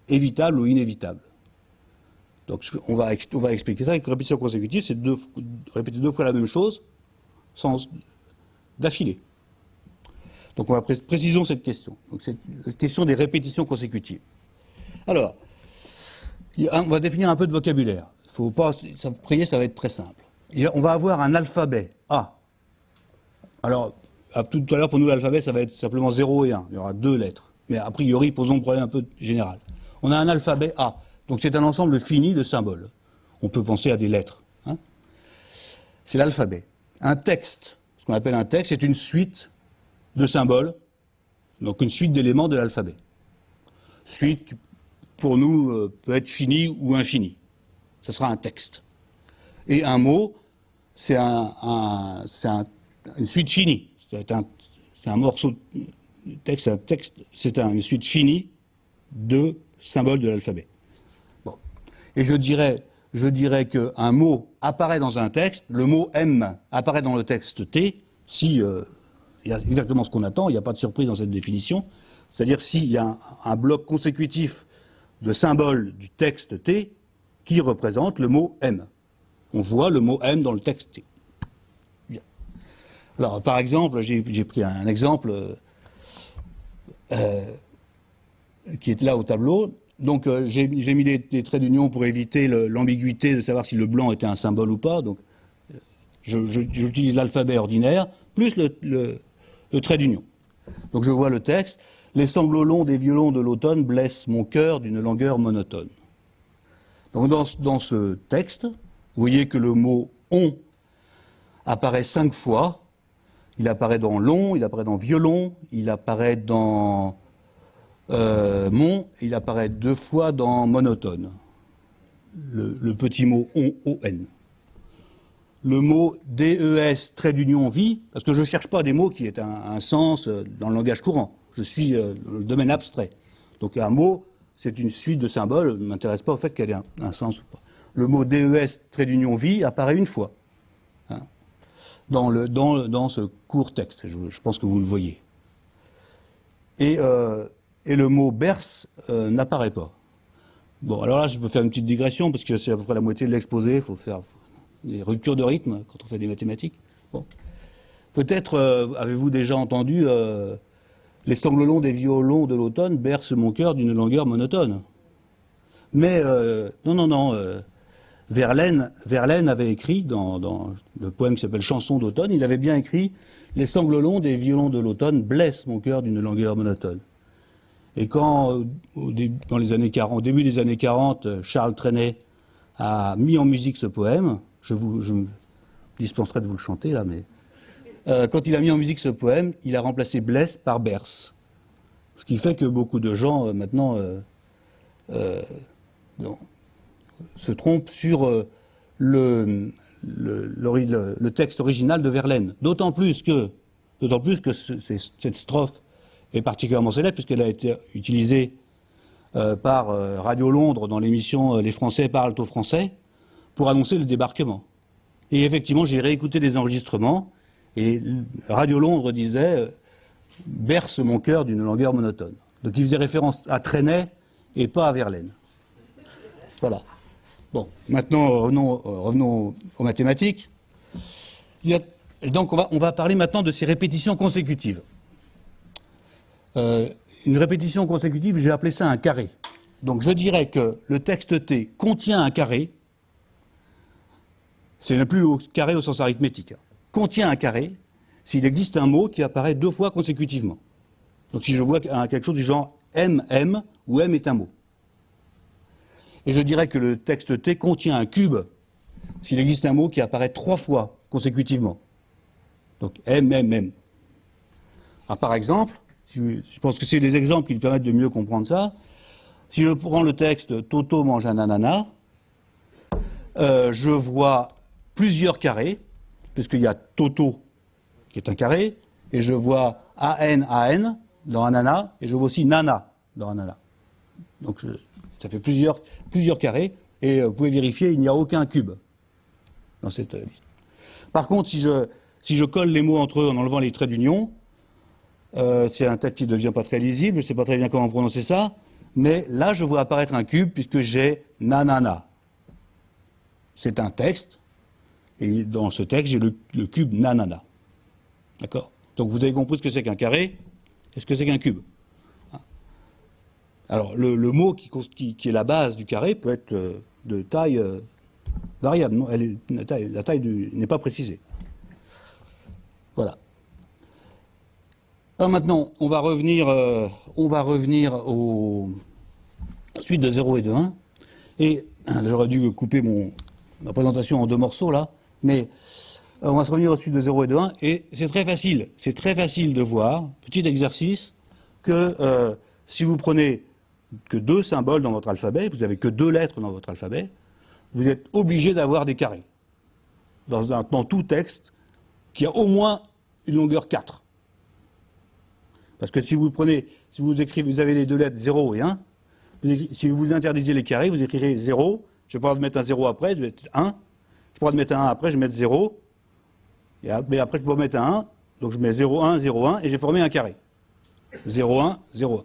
évitables ou inévitables? Donc on va expliquer ça. Avec répétition consécutive, c'est répéter deux fois la même chose d'affilée. Donc on va précisons cette question. Donc c'est la question des répétitions consécutives. Alors, on va définir un peu de vocabulaire. Faut pas, ça va être très simple. On va avoir un alphabet A. Alors, tout à l'heure, pour nous, l'alphabet, ça va être simplement 0 et 1. Il y aura deux lettres. Mais a priori, posons le problème un peu général. On a un alphabet A. Donc c'est un ensemble fini de symboles. On peut penser à des lettres. Hein. C'est l'alphabet. Un texte, ce qu'on appelle un texte, c'est une suite de symboles, donc une suite d'éléments de l'alphabet. Suite, pour nous, peut être finie ou infinie. Ce sera un texte. Et un mot, c'est une suite finie. C'est un morceau de texte, c'est une suite finie de symboles de l'alphabet. Bon. Et je dirais qu'un mot apparaît dans un texte, le mot M apparaît dans le texte T, si il y a exactement ce qu'on attend, il n'y a pas de surprise dans cette définition, c'est-à-dire s'il y a un bloc consécutif de symboles du texte T qui représente le mot M. On voit le mot M dans le texte T. Bien. Alors, par exemple, j'ai pris un exemple qui est là au tableau. Donc, j'ai mis des traits d'union pour éviter l'ambiguïté de savoir si le blanc était un symbole ou pas. Donc, j'utilise l'alphabet ordinaire plus le trait d'union. Donc, je vois le texte. Les sanglots longs des violons de l'automne blessent mon cœur d'une langueur monotone. Donc, dans ce texte, vous voyez que le mot « on » apparaît 5 fois. Il apparaît dans « long », il apparaît dans « violon », il apparaît dans « mon », il apparaît 2 fois dans « monotone ». Le petit mot « on », O-N. Le mot « des », trait d'union, vie, parce que je ne cherche pas des mots qui aient un sens dans le langage courant. Je suis dans le domaine abstrait. Donc un mot, c'est une suite de symboles, ne m'intéresse pas au fait qu'elle ait un sens ou pas. Le mot DES, trait d'union vie, apparaît une fois hein, dans ce court texte. Je pense que vous le voyez. Et le mot berce n'apparaît pas. Bon, alors là, je peux faire une petite digression, parce que c'est à peu près la moitié de l'exposé. Il faut faire des ruptures de rythme quand on fait des mathématiques. Bon. Peut-être avez-vous déjà entendu les sanglots longs des violons de l'automne bercent mon cœur d'une langueur monotone. Mais non. Verlaine avait écrit dans le poème qui s'appelle Chanson d'automne, il avait bien écrit « Les sanglots longs des violons de l'automne blessent mon cœur d'une langueur monotone ». Et quand, au début des années 40, Charles Trenet a mis en musique ce poème, je me dispenserai de vous le chanter là, mais quand il a mis en musique ce poème, il a remplacé blesse par berce. Ce qui fait que beaucoup de gens maintenant se trompe sur le texte original de Verlaine. D'autant plus que cette strophe est particulièrement célèbre puisqu'elle a été utilisée par Radio Londres dans l'émission Les Français parlent aux Français pour annoncer le débarquement. Et effectivement, j'ai réécouté des enregistrements et Radio Londres disait « berce mon cœur d'une langueur monotone ». Donc il faisait référence à Trenet et pas à Verlaine. Voilà. Bon, maintenant revenons aux mathématiques. Donc on va parler maintenant de ces répétitions consécutives. Une répétition consécutive, j'ai appelé ça un carré. Donc je dirais que le texte T contient un carré, c'est ne plus le carré au sens arithmétique, contient un carré s'il existe un mot qui apparaît 2 fois consécutivement. Donc si je vois quelque chose du genre M, où M est un mot. Et je dirais que le texte T contient un cube s'il existe un mot qui apparaît 3 fois consécutivement. Donc M. Alors, par exemple, je pense que c'est des exemples qui nous permettent de mieux comprendre ça. Si je prends le texte Toto mange un ananas, je vois plusieurs carrés, puisqu'il y a Toto qui est un carré, et je vois AN dans ananas, et je vois aussi Nana dans ananas. Donc ça fait plusieurs carrés, et vous pouvez vérifier, il n'y a aucun cube dans cette liste. Par contre, si je colle les mots entre eux en enlevant les traits d'union, c'est un texte qui ne devient pas très lisible, je ne sais pas très bien comment prononcer ça, mais là je vois apparaître un cube puisque j'ai nanana. C'est un texte, et dans ce texte j'ai le cube nanana. D'accord? Donc vous avez compris ce que c'est qu'un carré et ce que c'est qu'un cube. Alors le mot qui est la base du carré peut être de taille variable, non, la taille n'est pas précisée. Voilà. Alors maintenant, on va revenir aux suites de 0 et de 1. Et j'aurais dû couper ma présentation en 2 morceaux là, mais on va se revenir aux suites de 0 et de 1. Et c'est très facile de voir, petit exercice, que si vous prenez que 2 symboles dans votre alphabet, vous n'avez que 2 lettres dans votre alphabet, vous êtes obligé d'avoir des carrés. Dans tout texte qui a au moins une longueur 4. Parce que si vous écrivez, vous avez les 2 lettres 0 et 1, si vous interdisez les carrés, vous écrirez 0, je vais pouvoir mettre un 0 après, je vais mettre 1, je pourrais mettre un 1 après, je vais mettre 0, mais après je peux mettre un 1, donc je mets 0, 1, 0, 1, et j'ai formé un carré. 0, 1, 0, 1.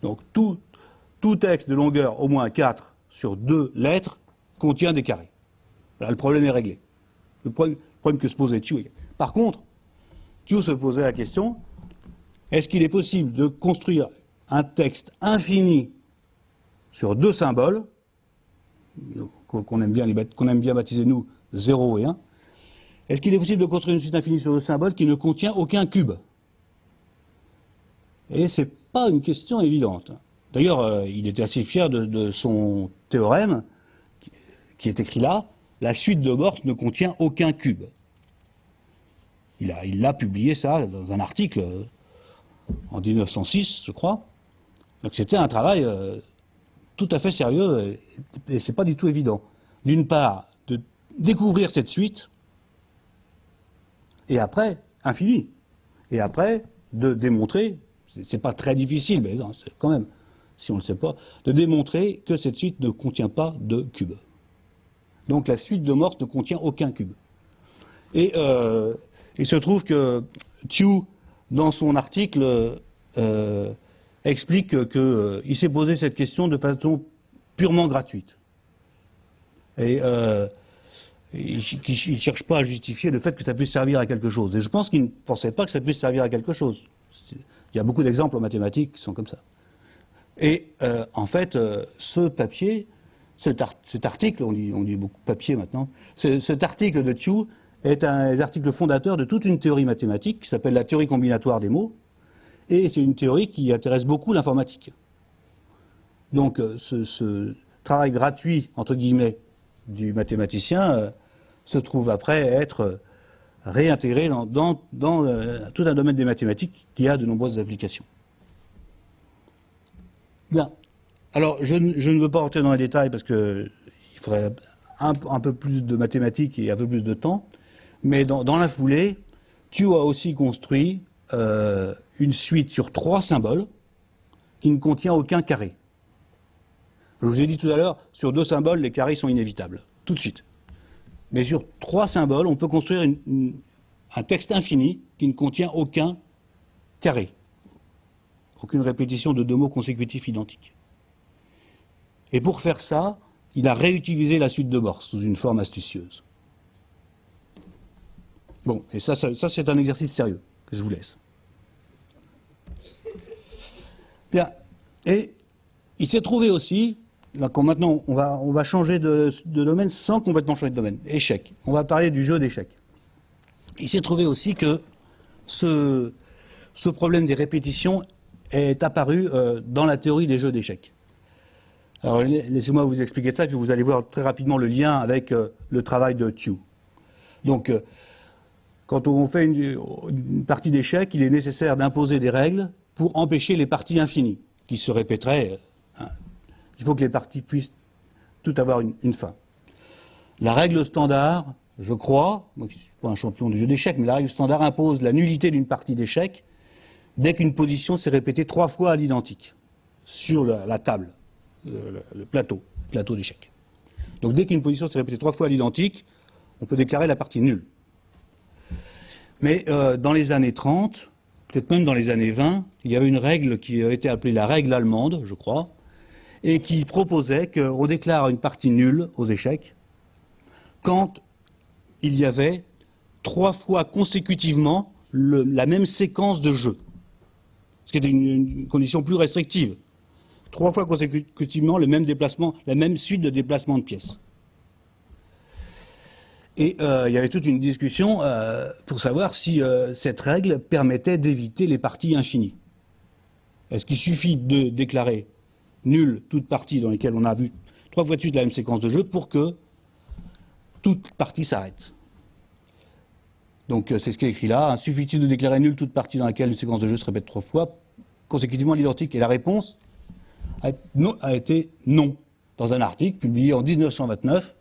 Donc tout texte de longueur au moins 4 sur 2 lettres contient des carrés. Là, le problème est réglé. Le problème que se posait Thiou. Par contre, Thiou se posait la question, est-ce qu'il est possible de construire un texte infini sur 2 symboles, qu'on aime bien baptiser nous 0 et 1, est-ce qu'il est possible de construire une suite infinie sur 2 symboles qui ne contient aucun cube? Et c'est pas une question évidente. D'ailleurs, il était assez fier de son théorème, qui est écrit là, la suite de Morse ne contient aucun cube. Il a publié ça dans un article en 1906, je crois. Donc c'était un travail tout à fait sérieux, et c'est pas du tout évident. D'une part, de découvrir cette suite, et après, infini. Et après, de démontrer, c'est pas très difficile, mais non, quand même, si on ne le sait pas, de démontrer que cette suite ne contient pas de cube. Donc la suite de Morse ne contient aucun cube. Et il se trouve que Thiou, dans son article, explique qu'il s'est posé cette question de façon purement gratuite. Et il ne cherche pas à justifier le fait que ça puisse servir à quelque chose. Et je pense qu'il ne pensait pas que ça puisse servir à quelque chose. Il y a beaucoup d'exemples en mathématiques qui sont comme ça. Et en fait, ce papier, cet article, on dit beaucoup papier maintenant, cet article de Thiou est un des articles fondateurs de toute une théorie mathématique qui s'appelle la théorie combinatoire des mots, et c'est une théorie qui intéresse beaucoup l'informatique. Donc ce travail gratuit, entre guillemets, du mathématicien se trouve après être réintégré dans tout un domaine des mathématiques qui a de nombreuses applications. Bien. Alors, je ne veux pas rentrer dans les détails parce que qu'il faudrait un peu plus de mathématiques et un peu plus de temps. Mais dans la foulée, tu as aussi construit une suite sur 3 symboles qui ne contient aucun carré. Je vous ai dit tout à l'heure, sur 2 symboles, les carrés sont inévitables, tout de suite. Mais sur 3 symboles, on peut construire un texte infini qui ne contient aucun carré, aucune répétition de 2 mots consécutifs identiques. Et pour faire ça, il a réutilisé la suite de Morse sous une forme astucieuse. Bon, et ça c'est un exercice sérieux que je vous laisse. Bien, et il s'est trouvé aussi, là, maintenant on va changer de domaine sans complètement changer de domaine, échec. On va parler du jeu d'échecs. Il s'est trouvé aussi que ce problème des répétitions est apparu dans la théorie des jeux d'échecs. Alors laissez-moi vous expliquer ça, puis vous allez voir très rapidement le lien avec le travail de Tew. Donc, quand on fait une partie d'échecs, il est nécessaire d'imposer des règles pour empêcher les parties infinies, qui se répéteraient. Il faut que les parties puissent tout avoir une fin. La règle standard, je crois, moi je ne suis pas un champion du jeu d'échecs, mais la règle standard impose la nullité d'une partie d'échecs dès qu'une position s'est répétée 3 fois à l'identique sur la table, le plateau d'échecs. Donc dès qu'une position s'est répétée 3 fois à l'identique, on peut déclarer la partie nulle. Mais dans les années 30, peut-être même dans les années 20, il y avait une règle qui a été appelée la règle allemande, je crois, et qui proposait qu'on déclare une partie nulle aux échecs quand il y avait 3 fois consécutivement la même séquence de jeu. Ce qui était une condition plus restrictive. 3 fois consécutivement le même déplacement, la même suite de déplacements de pièces. Et il y avait toute une discussion pour savoir si cette règle permettait d'éviter les parties infinies. Est-ce qu'il suffit de déclarer nulle toute partie dans lesquelles on a vu 3 fois de suite la même séquence de jeu pour que toute partie s'arrête? Donc c'est ce qui est écrit là. Suffit-il de déclarer nulle toute partie dans laquelle une séquence de jeu se répète 3 fois consécutivement à l'identique? Et la réponse a été non. Dans un article publié en 1929,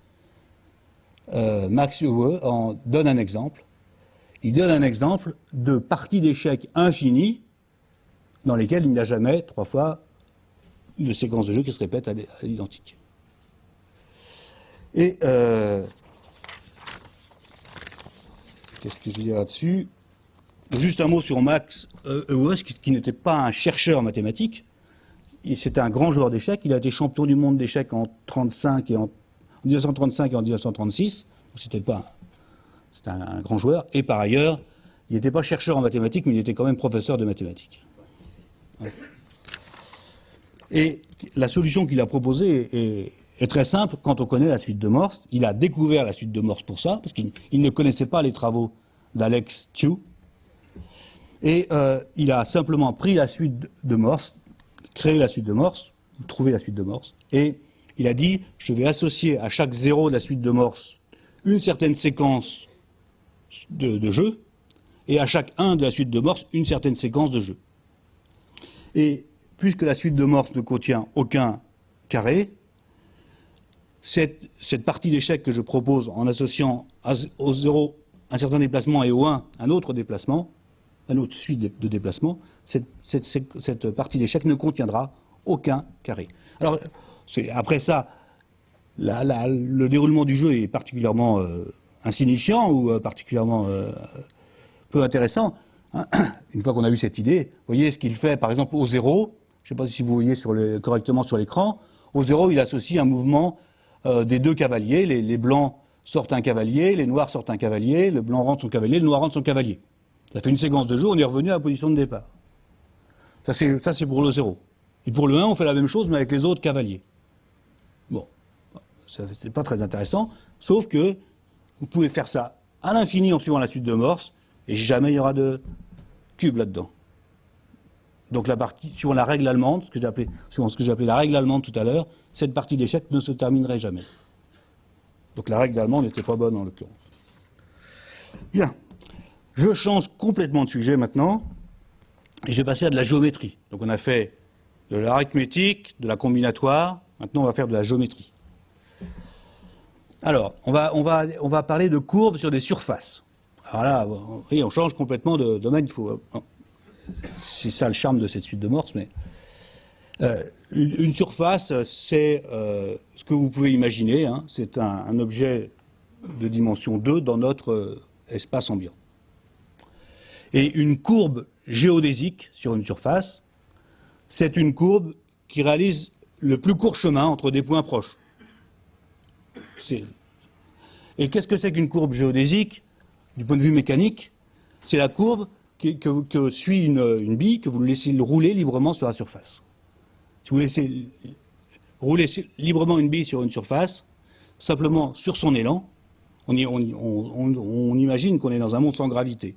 Max Euwe en donne un exemple. Il donne un exemple de parties d'échecs infinies dans lesquelles il n'y a jamais 3 fois de séquence de jeu qui se répète à l'identique. Et qu'est-ce que je veux dire là-dessus? Juste un mot sur Max Euwe, qui n'était pas un chercheur mathématique. C'était un grand joueur d'échecs. Il a été champion du monde d'échecs en 1935 et en 1936. C'était un grand joueur. Et par ailleurs, il n'était pas chercheur en mathématiques, mais il était quand même professeur de mathématiques. Ouais. Et la solution qu'il a proposée est très simple quand on connaît la suite de Morse. Il a découvert la suite de Morse pour ça, parce qu'il ne connaissait pas les travaux d'Alex Tew. Et il a simplement pris la suite de Morse, créé la suite de Morse, trouvé la suite de Morse, et il a dit, je vais associer à chaque 0 de la suite de Morse une certaine séquence de jeu, et à chaque 1 de la suite de Morse une certaine séquence de jeu. Et puisque la suite de Morse ne contient aucun carré, cette partie d'échec que je propose en associant au 0 un certain déplacement et au 1 un autre déplacement, une autre suite de déplacements, cette partie d'échec ne contiendra aucun carré. Alors, après ça, le déroulement du jeu est particulièrement insignifiant ou particulièrement peu intéressant. Hein. Une fois qu'on a eu cette idée, vous voyez ce qu'il fait, par exemple, au 0, je ne sais pas si vous voyez correctement sur l'écran, au 0, il associe un mouvement des 2 cavaliers, les blancs sortent un cavalier, les noirs sortent un cavalier, le blanc rentre son cavalier, le noir rentre son cavalier. Ça fait une séquence de jeu, on est revenu à la position de départ. Ça c'est pour le 0. Et pour le 1, on fait la même chose, mais avec les autres cavaliers. Bon, c'est pas très intéressant, sauf que vous pouvez faire ça à l'infini en suivant la suite de Morse, et jamais il y aura de cube là-dedans. Donc la partie, suivant la règle allemande, suivant ce que j'ai appelé la règle allemande tout à l'heure, cette partie d'échec ne se terminerait jamais. Donc la règle allemande n'était pas bonne en l'occurrence. Bien. Je change complètement de sujet maintenant, et je vais passer à de la géométrie. Donc on a fait de l'arithmétique, de la combinatoire, maintenant on va faire de la géométrie. Alors, on va parler de courbes sur des surfaces. Alors là, oui, on change complètement de domaine. C'est ça le charme de cette suite de Morse. Mais une surface, c'est ce que vous pouvez imaginer. Hein, c'est un objet de dimension 2 dans notre espace ambiant. Et une courbe géodésique sur une surface, c'est une courbe qui réalise le plus court chemin entre des points proches. Et qu'est-ce que c'est qu'une courbe géodésique? Du point de vue mécanique, c'est la courbe que suit une bille que vous laissez rouler librement sur la surface. Si vous laissez rouler librement une bille sur une surface, simplement sur son élan, on imagine qu'on est dans un monde sans gravité.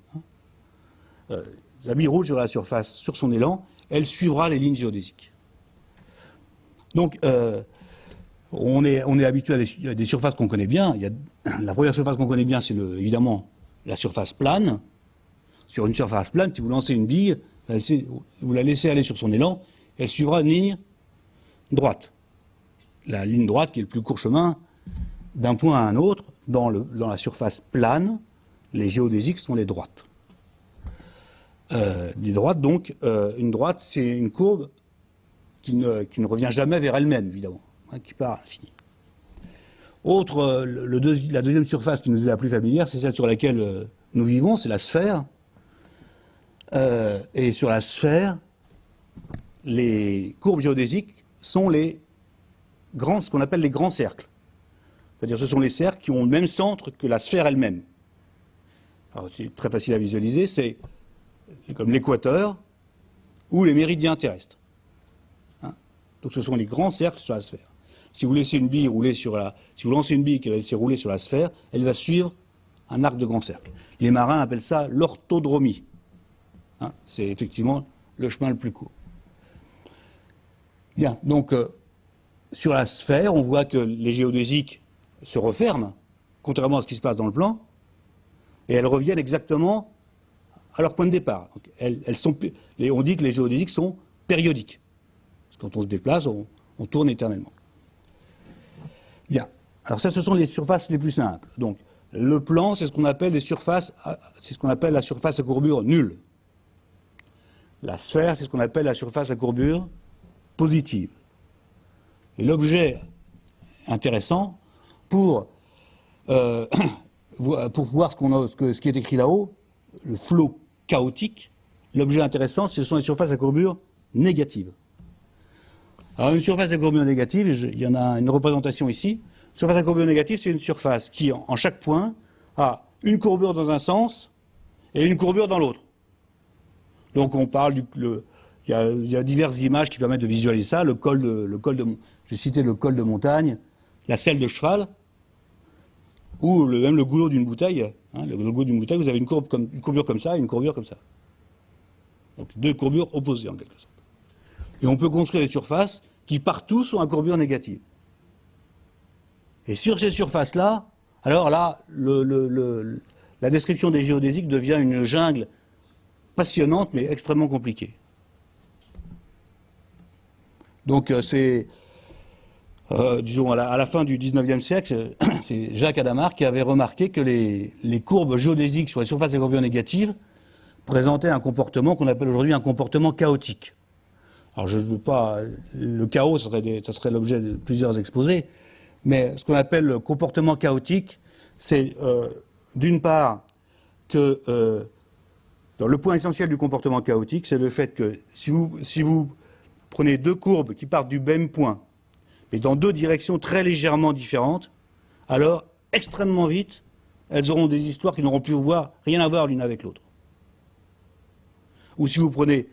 La bille roule sur la surface, sur son élan, elle suivra les lignes géodésiques. Donc, on est habitué à des surfaces qu'on connaît bien. La première surface qu'on connaît bien, c'est évidemment la surface plane. Sur une surface plane, si vous lancez une bille, vous la laissez aller sur son élan, elle suivra une ligne droite. La ligne droite qui est le plus court chemin d'un point à un autre. Dans la surface plane, les géodésiques sont les droites. Les droites, donc, une droite, c'est une courbe qui ne revient jamais vers elle-même, évidemment, hein, qui part à l'infini. La deuxième surface qui nous est la plus familière, c'est celle sur laquelle nous vivons, c'est la sphère. Et sur la sphère, les courbes géodésiques sont ce qu'on appelle les grands cercles. C'est-à-dire ce sont les cercles qui ont le même centre que la sphère elle-même. Alors c'est très facile à visualiser, c'est comme l'équateur ou les méridiens terrestres. Hein, donc ce sont les grands cercles sur la sphère. Si vous laissez une bille rouler si vous lancez une bille et qu'elle la laissez rouler sur la sphère, elle va suivre un arc de grands cercles. Les marins appellent ça l'orthodromie. Hein, c'est effectivement le chemin le plus court. Bien, donc sur la sphère, on voit que les géodésiques se referment, contrairement à ce qui se passe dans le plan, et elles reviennent exactement à leur point de départ. Donc, on dit que les géodésiques sont périodiques. Parce que quand on se déplace, on tourne éternellement. Bien. Alors ça, ce sont les surfaces les plus simples. Donc, le plan, c'est ce qu'on appelle la surface à courbure nulle. La sphère, c'est ce qu'on appelle la surface à courbure positive. Et l'objet intéressant pour voir ce qui est écrit là-haut, le flot chaotique, l'objet intéressant, ce sont les surfaces à courbure négative. Alors une surface à courbure négative, il y en a une représentation ici. Une surface à courbure négative, c'est une surface qui, en chaque point, a une courbure dans un sens et une courbure dans l'autre. Donc on parle il y a diverses images qui permettent de visualiser ça. J'ai cité le col de montagne, la selle de cheval, ou même le goulot d'une bouteille. Hein, le goulot d'une bouteille, vous avez une courbure comme ça et une courbure comme ça. Donc deux courbures opposées en quelque sorte. Et on peut construire des surfaces qui partout sont à courbure négative. Et sur ces surfaces-là, alors là, la description des géodésiques devient une jungle passionnante mais extrêmement compliquée. Donc disons à la fin du XIXe siècle, c'est Jacques Hadamard qui avait remarqué que les courbes géodésiques sur les surfaces à courbure négative présentaient un comportement qu'on appelle aujourd'hui un comportement chaotique. Alors je ne veux pas, le chaos, ça serait l'objet de plusieurs exposés, mais ce qu'on appelle le comportement chaotique, c'est d'une part que le point essentiel du comportement chaotique, c'est le fait que si vous prenez deux courbes qui partent du même point, mais dans deux directions très légèrement différentes, alors extrêmement vite, elles auront des histoires qui n'auront plus rien à voir l'une avec l'autre. Ou si vous prenez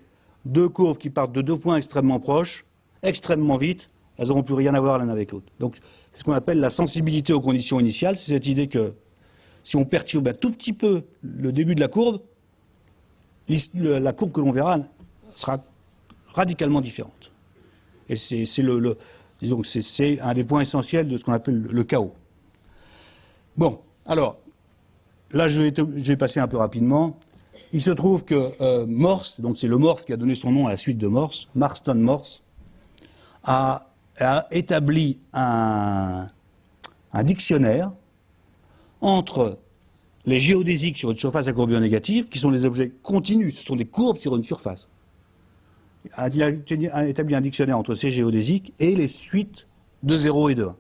deux courbes qui partent de deux points extrêmement proches, extrêmement vite, elles n'auront plus rien à voir l'une avec l'autre. Donc c'est ce qu'on appelle la sensibilité aux conditions initiales, c'est cette idée que si on perturbe un tout petit peu le début de la courbe que l'on verra sera radicalement différente. Et c'est un des points essentiels de ce qu'on appelle le chaos. Bon, alors, là je vais passer un peu rapidement. Il se trouve que Morse, donc c'est le Morse qui a donné son nom à la suite de Morse, Marston Morse, a établi un un dictionnaire entre les géodésiques sur une surface à courbure négative, qui sont des objets continus, ce sont des courbes sur une surface. Il a établi un dictionnaire entre ces géodésiques et les suites de 0 et de 1.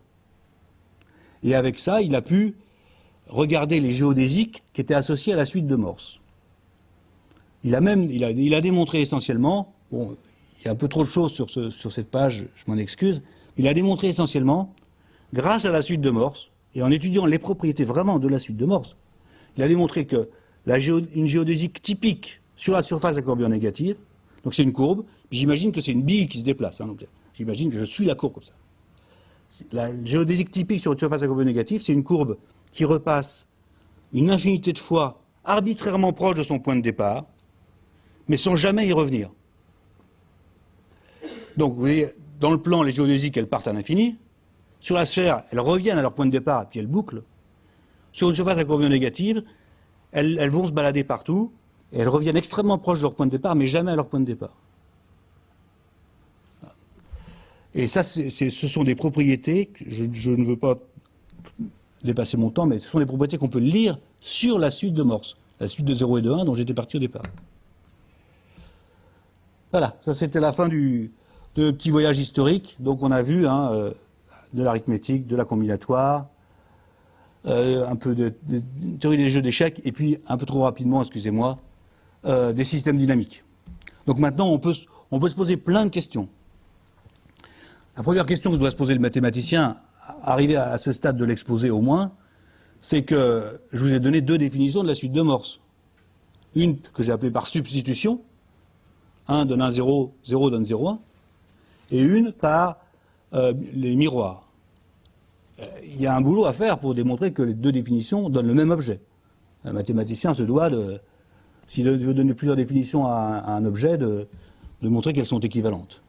Et avec ça, il a pu regarder les géodésiques qui étaient associés à la suite de Morse. Il a démontré essentiellement, bon, il y a un peu trop de choses sur cette page, je m'en excuse, il a démontré essentiellement, grâce à la suite de Morse, et en étudiant les propriétés vraiment de la suite de Morse, il a démontré que une géodésique typique sur la surface à courbure négative, donc c'est une courbe, puis j'imagine que c'est une bille qui se déplace, hein, donc j'imagine que je suis la courbe comme ça. La géodésique typique sur une surface à courbure négative, c'est une courbe qui repasse une infinité de fois arbitrairement proche de son point de départ, mais sans jamais y revenir. Donc vous voyez, dans le plan, les géodésiques, elles partent à l'infini. Sur la sphère, elles reviennent à leur point de départ et puis elles bouclent. Sur une surface à courbure négative, elles vont se balader partout et elles reviennent extrêmement proches de leur point de départ, mais jamais à leur point de départ. Et ça, ce sont des propriétés, je ne veux pas dépasser mon temps, mais ce sont des propriétés qu'on peut lire sur la suite de Morse, la suite de 0 et de 1 dont j'étais parti au départ. Voilà, ça c'était la fin de petit voyage historique. Donc on a vu de l'arithmétique, de la combinatoire, un peu de théorie des jeux d'échecs, et puis un peu trop rapidement, excusez-moi, des systèmes dynamiques. Donc maintenant on peut se poser plein de questions. La première question que doit se poser le mathématicien, arrivé à ce stade de l'exposé au moins, c'est que je vous ai donné deux définitions de la suite de Morse. Une que j'ai appelée par substitution, 1 donne 1, 0, 0 donne 0, 1, et une par les miroirs. Il y a un boulot à faire pour démontrer que les deux définitions donnent le même objet. Un mathématicien se doit, s'il veut donner plusieurs définitions à un objet, de montrer qu'elles sont équivalentes.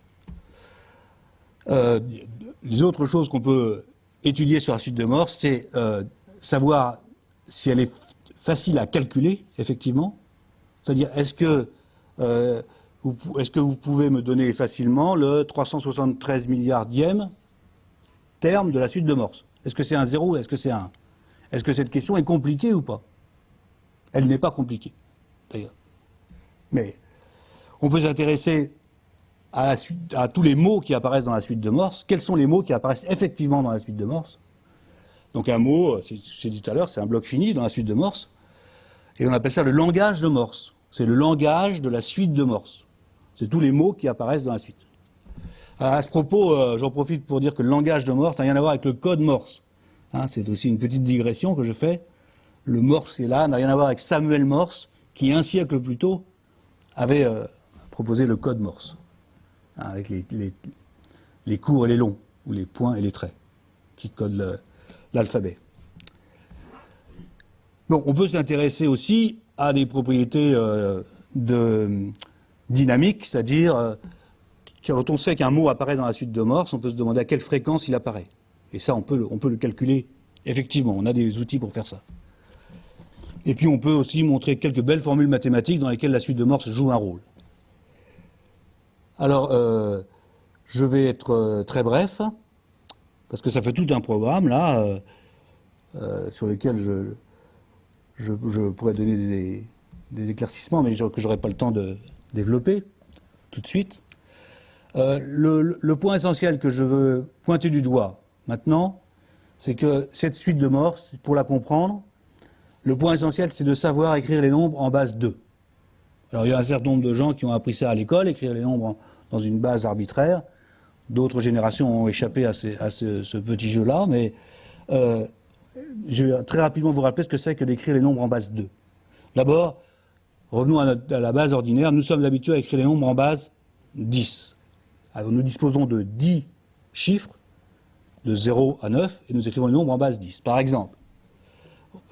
Les autres choses qu'on peut étudier sur la suite de Morse, c'est savoir si elle est facile à calculer, effectivement. C'est-à-dire, est-ce que vous pouvez me donner facilement le 373 milliardième terme de la suite de Morse? Est-ce que c'est un 0 ou est-ce que c'est un 1? Est-ce que cette question est compliquée ou pas? Elle n'est pas compliquée, d'ailleurs. Mais on peut s'intéresser à tous les mots qui apparaissent dans la suite de Morse. Quels sont les mots qui apparaissent effectivement dans la suite de Morse? Donc un mot, j'ai dit tout à l'heure, c'est un bloc fini dans la suite de Morse. Et on appelle ça le langage de Morse. C'est le langage de la suite de Morse. C'est tous les mots qui apparaissent dans la suite. À ce propos, j'en profite pour dire que le langage de Morse n'a rien à voir avec le code Morse. C'est aussi une petite digression que je fais. Le Morse est là, n'a rien à voir avec Samuel Morse, qui un siècle plus tôt avait proposé le code Morse, avec les courts et les longs, ou les points et les traits, qui codent l'alphabet. Bon, on peut s'intéresser aussi à des propriétés de dynamique, c'est-à-dire quand on sait qu'un mot apparaît dans la suite de Morse, on peut se demander à quelle fréquence il apparaît. Et ça, on peut le calculer effectivement. On a des outils pour faire ça. Et puis on peut aussi montrer quelques belles formules mathématiques dans lesquelles la suite de Morse joue un rôle. Alors, je vais être très bref, parce que ça fait tout un programme là, sur lequel je pourrais donner des éclaircissements, mais que je n'aurai pas le temps de développer tout de suite. Le point essentiel que je veux pointer du doigt maintenant, c'est que cette suite de Morse, pour la comprendre, le point essentiel, c'est de savoir écrire les nombres en base 2. Alors il y a un certain nombre de gens qui ont appris ça à l'école, écrire les nombres dans une base arbitraire. D'autres générations ont échappé à ce petit jeu-là, mais je vais très rapidement vous rappeler ce que c'est que d'écrire les nombres en base 2. D'abord, revenons à la base ordinaire. Nous sommes habitués à écrire les nombres en base 10. Alors nous disposons de 10 chiffres, de 0 à 9, et nous écrivons les nombres en base 10. Par exemple,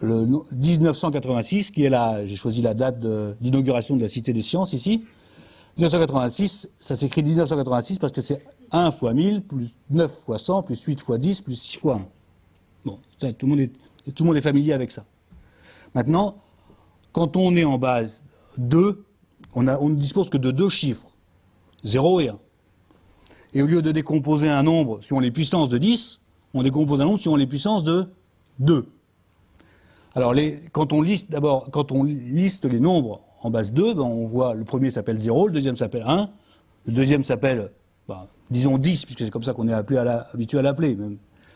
le 1986, qui est j'ai choisi la date d'inauguration de la Cité des Sciences ici. 1986, ça s'écrit 1986 parce que c'est 1 fois 1000, plus 9 fois 100, plus 8 fois 10, plus 6 fois 1. Bon, ça, tout le monde est familier avec ça. Maintenant, quand on est en base 2, on ne dispose que de deux chiffres, 0 et 1. Et au lieu de décomposer un nombre selon les puissances de 10, on décompose un nombre suivant les puissances de 2. Alors, quand on liste les nombres en base 2, ben, on voit le premier s'appelle 0, le deuxième s'appelle 1, le deuxième s'appelle, ben, disons 10, puisque c'est comme ça qu'on est habitué à l'appeler.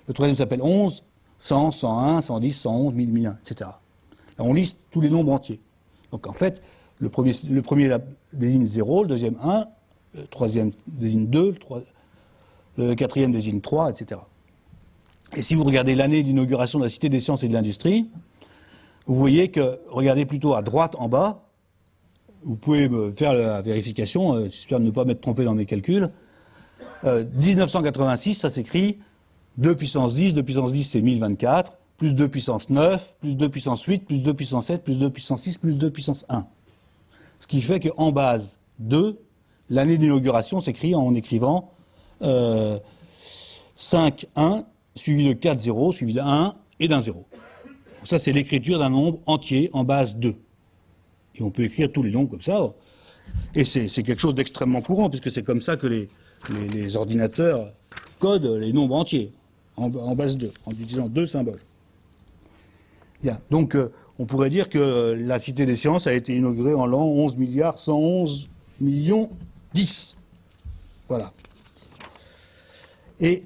Le troisième s'appelle 11, 100, 101, 110, 111, 1000, 1001, etc. Là, on liste tous les nombres entiers. Donc en fait, le premier désigne 0, le deuxième 1, le troisième désigne 2, le quatrième désigne 3, etc. Et si vous regardez l'année d'inauguration de la Cité des Sciences et de l'Industrie, vous voyez que, regardez plutôt à droite en bas, vous pouvez me faire la vérification, j'espère ne pas m'être trompé dans mes calculs. 1986, ça s'écrit 2 puissance 10, 2 puissance 10 c'est 1024, plus 2 puissance 9, plus 2 puissance 8, plus 2 puissance 7, plus 2 puissance 6, plus 2 puissance 1. Ce qui fait qu'en base 2, l'année d'inauguration s'écrit en écrivant 5, 1, suivi de 4, 0, suivi de 1 et d'un 0. Ça, c'est l'écriture d'un nombre entier en base 2. Et on peut écrire tous les nombres comme ça. Et c'est quelque chose d'extrêmement courant, puisque c'est comme ça que les ordinateurs codent les nombres entiers, en base 2, en utilisant 2 symboles. Bien. Donc, on pourrait dire que la Cité des Sciences a été inaugurée en l'an 11 milliards 111 millions 10. Voilà. Et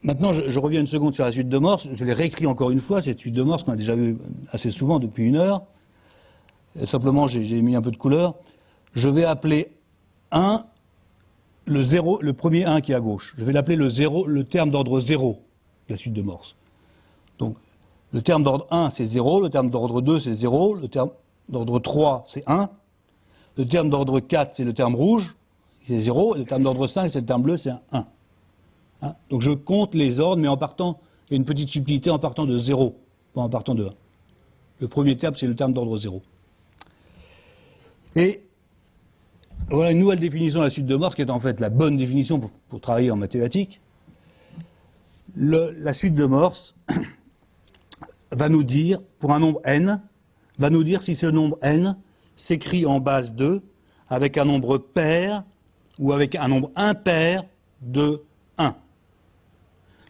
maintenant, je reviens une seconde sur la suite de Morse. Je l'ai réécrit encore une fois, cette suite de Morse qu'on a déjà vue assez souvent depuis 1 heure. Simplement, j'ai mis un peu de couleur. Je vais appeler 1 le 0, le premier 1 qui est à gauche. Je vais l'appeler le terme d'ordre 0 de la suite de Morse. Donc, le terme d'ordre 1, c'est 0, le terme d'ordre 2, c'est 0, le terme d'ordre 3, c'est 1, le terme d'ordre 4, c'est le terme rouge, c'est 0, et le terme d'ordre 5, c'est le terme bleu, c'est un 1. Hein? Donc je compte les ordres, mais en partant, il y a une petite subtilité en partant de 0, pas en partant de 1. Le premier terme, c'est le terme d'ordre 0. Et voilà une nouvelle définition de la suite de Morse, qui est en fait la bonne définition pour travailler en mathématiques. La suite de Morse va nous dire, pour un nombre n, va nous dire si ce nombre n s'écrit en base 2 avec un nombre pair ou avec un nombre impair de 1.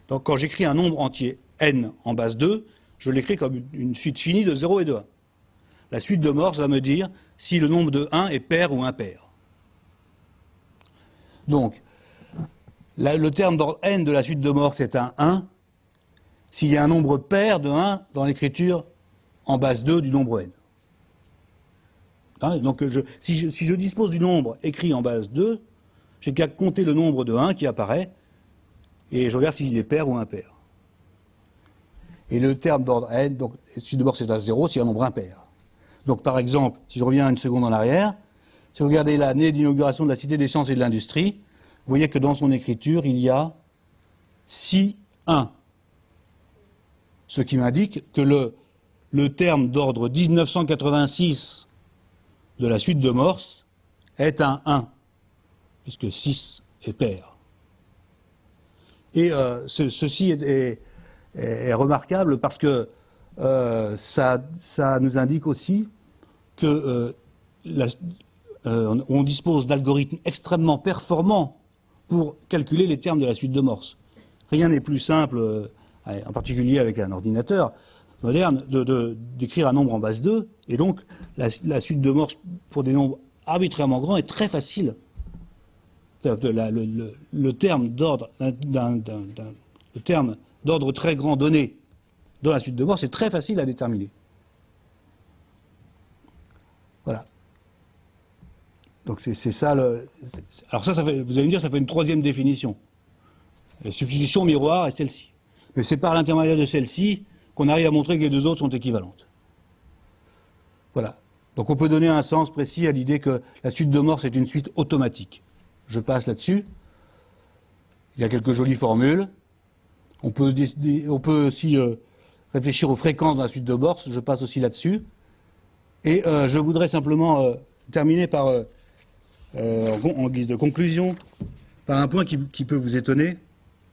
Donc quand j'écris un nombre entier n en base 2, je l'écris comme une suite finie de 0 et de 1. La suite de Morse va me dire si le nombre de 1 est pair ou impair. Donc, le terme d'ordre n de la suite de Morse est un 1 s'il y a un nombre pair de 1 dans l'écriture en base 2 du nombre n. Hein, donc si je dispose du nombre écrit en base 2, j'ai qu'à compter le nombre de 1 qui apparaît et je regarde s'il est pair ou impair. Et le terme d'ordre n, donc la suite de Morse est à 0 s'il y a un nombre impair. Donc par exemple, si je reviens une seconde en arrière, si vous regardez l'année d'inauguration de la Cité des Sciences et de l'Industrie, vous voyez que dans son écriture, il y a 6, 1. Ce qui m'indique que le terme d'ordre 1986 de la suite de Morse est un 1, puisque 6 est pair. Et ceci est remarquable parce que ça nous indique aussi que on dispose d'algorithmes extrêmement performants pour calculer les termes de la suite de Morse. Rien n'est plus simple, en particulier avec un ordinateur moderne, d'écrire un nombre en base 2, et donc la suite de Morse pour des nombres arbitrairement grands est très facile. Le terme d'ordre très grand donné dans la suite de Morse est très facile à déterminer. Voilà. Donc c'est ça alors ça fait, vous allez me dire, ça fait une troisième définition. La substitution miroir est celle-ci. Mais c'est par l'intermédiaire de celle-ci qu'on arrive à montrer que les deux autres sont équivalentes. Voilà. Donc on peut donner un sens précis à l'idée que la suite de Morse est une suite automatique. Je passe là-dessus. Il y a quelques jolies formules. On peut aussi réfléchir aux fréquences dans la suite de Morse. Je passe aussi là-dessus. Et je voudrais simplement terminer par, en guise de conclusion, par un point qui peut vous étonner.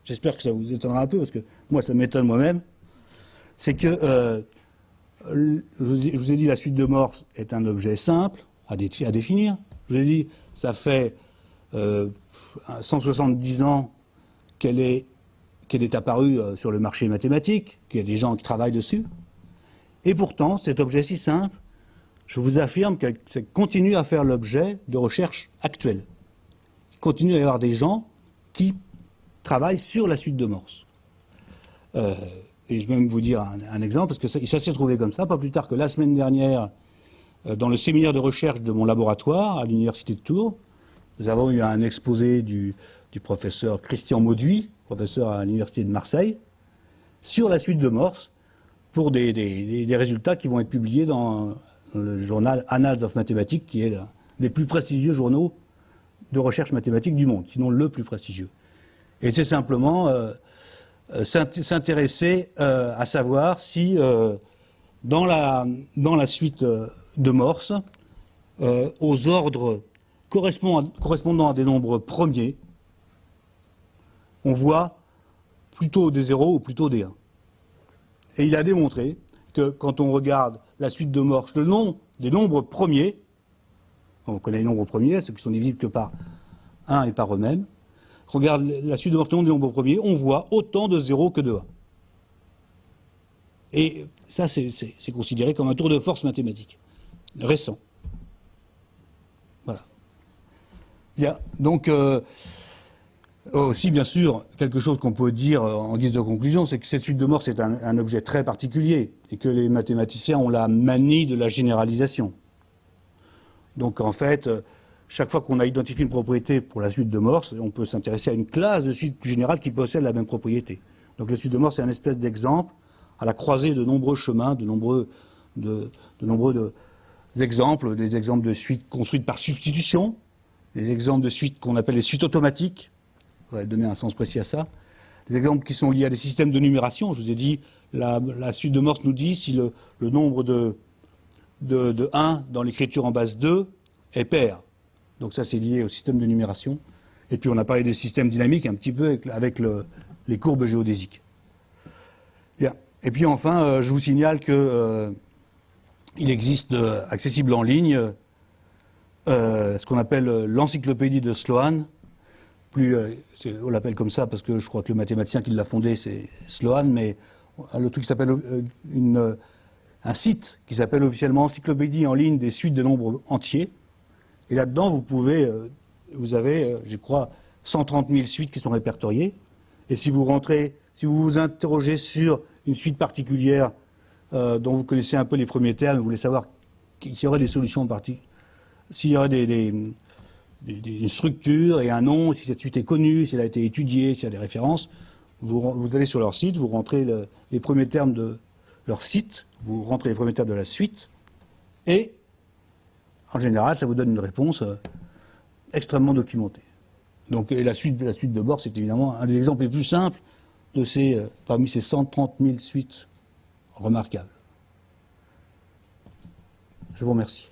J'espère que ça vous étonnera un peu, parce que moi, ça m'étonne moi-même. C'est que, je vous ai dit, la suite de Morse est un objet simple à définir. Je vous ai dit, ça fait 170 ans qu'elle est qu'elle est apparue sur le marché mathématique, qu'il y a des gens qui travaillent dessus. Et pourtant, cet objet si simple, je vous affirme qu'elle continue à faire l'objet de recherches actuelles. Il continue à y avoir des gens qui travaillent sur la suite de Morse. Et je vais même vous dire un exemple, parce que ça s'est trouvé comme ça, pas plus tard que la semaine dernière, dans le séminaire de recherche de mon laboratoire à l'Université de Tours. Nous avons eu un exposé du professeur Christian Mauduit, professeur à l'Université de Marseille, sur la suite de Morse, pour des résultats qui vont être publiés dans le journal Annals of Mathematics, qui est l'un des plus prestigieux journaux de recherche mathématique du monde, sinon le plus prestigieux. Et c'est simplement s'intéresser à savoir si, dans la suite de Morse, aux ordres correspondant à des nombres premiers, on voit plutôt des 0 ou plutôt des 1. Et il a démontré que quand on regarde la suite de Morse, le nom des nombres premiers, on connaît les nombres premiers, ceux qui sont divisibles que par 1 et par eux-mêmes, regarde la suite de Morse, le nom des nombres premiers, on voit autant de 0 que de 1. Et ça, c'est considéré comme un tour de force mathématique récent. Voilà. Bien, donc aussi, bien sûr, quelque chose qu'on peut dire en guise de conclusion, c'est que cette suite de Morse est un objet très particulier et que les mathématiciens ont la manie de la généralisation. Donc, en fait, chaque fois qu'on a identifié une propriété pour la suite de Morse, on peut s'intéresser à une classe de suite plus générale qui possède la même propriété. Donc, la suite de Morse est un espèce d'exemple à la croisée de nombreux chemins, de nombreux exemples, des exemples de suites construites par substitution, des exemples de suites qu'on appelle les suites automatiques. Je vais donner un sens précis à ça. Des exemples qui sont liés à des systèmes de numération. Je vous ai dit, la suite de Morse nous dit si le nombre de 1 dans l'écriture en base 2 est pair. Donc ça, c'est lié au système de numération. Et puis on a parlé des systèmes dynamiques un petit peu avec les courbes géodésiques. Bien. Et puis enfin, je vous signale que il existe accessible en ligne ce qu'on appelle l'encyclopédie de Sloan. On l'appelle comme ça parce que je crois que le mathématicien qui l'a fondé, c'est Sloan, mais le truc qui s'appelle un site qui s'appelle officiellement Encyclopédie en ligne des suites de nombres entiers. Et là-dedans, vous avez, je crois, 130 000 suites qui sont répertoriées. Et si vous vous interrogez sur une suite particulière dont vous connaissez un peu les premiers termes, vous voulez savoir s'il y aurait des solutions particulières, s'il y aurait des structures et un nom, si cette suite est connue, si elle a été étudiée, s'il y a des références, vous allez sur leur site, vous rentrez les premiers termes de leur site, vous rentrez les premiers termes de la suite, et en général, ça vous donne une réponse extrêmement documentée. Donc la suite de Morse, c'est évidemment un des exemples les plus simples parmi ces 130 000 suites remarquables. Je vous remercie.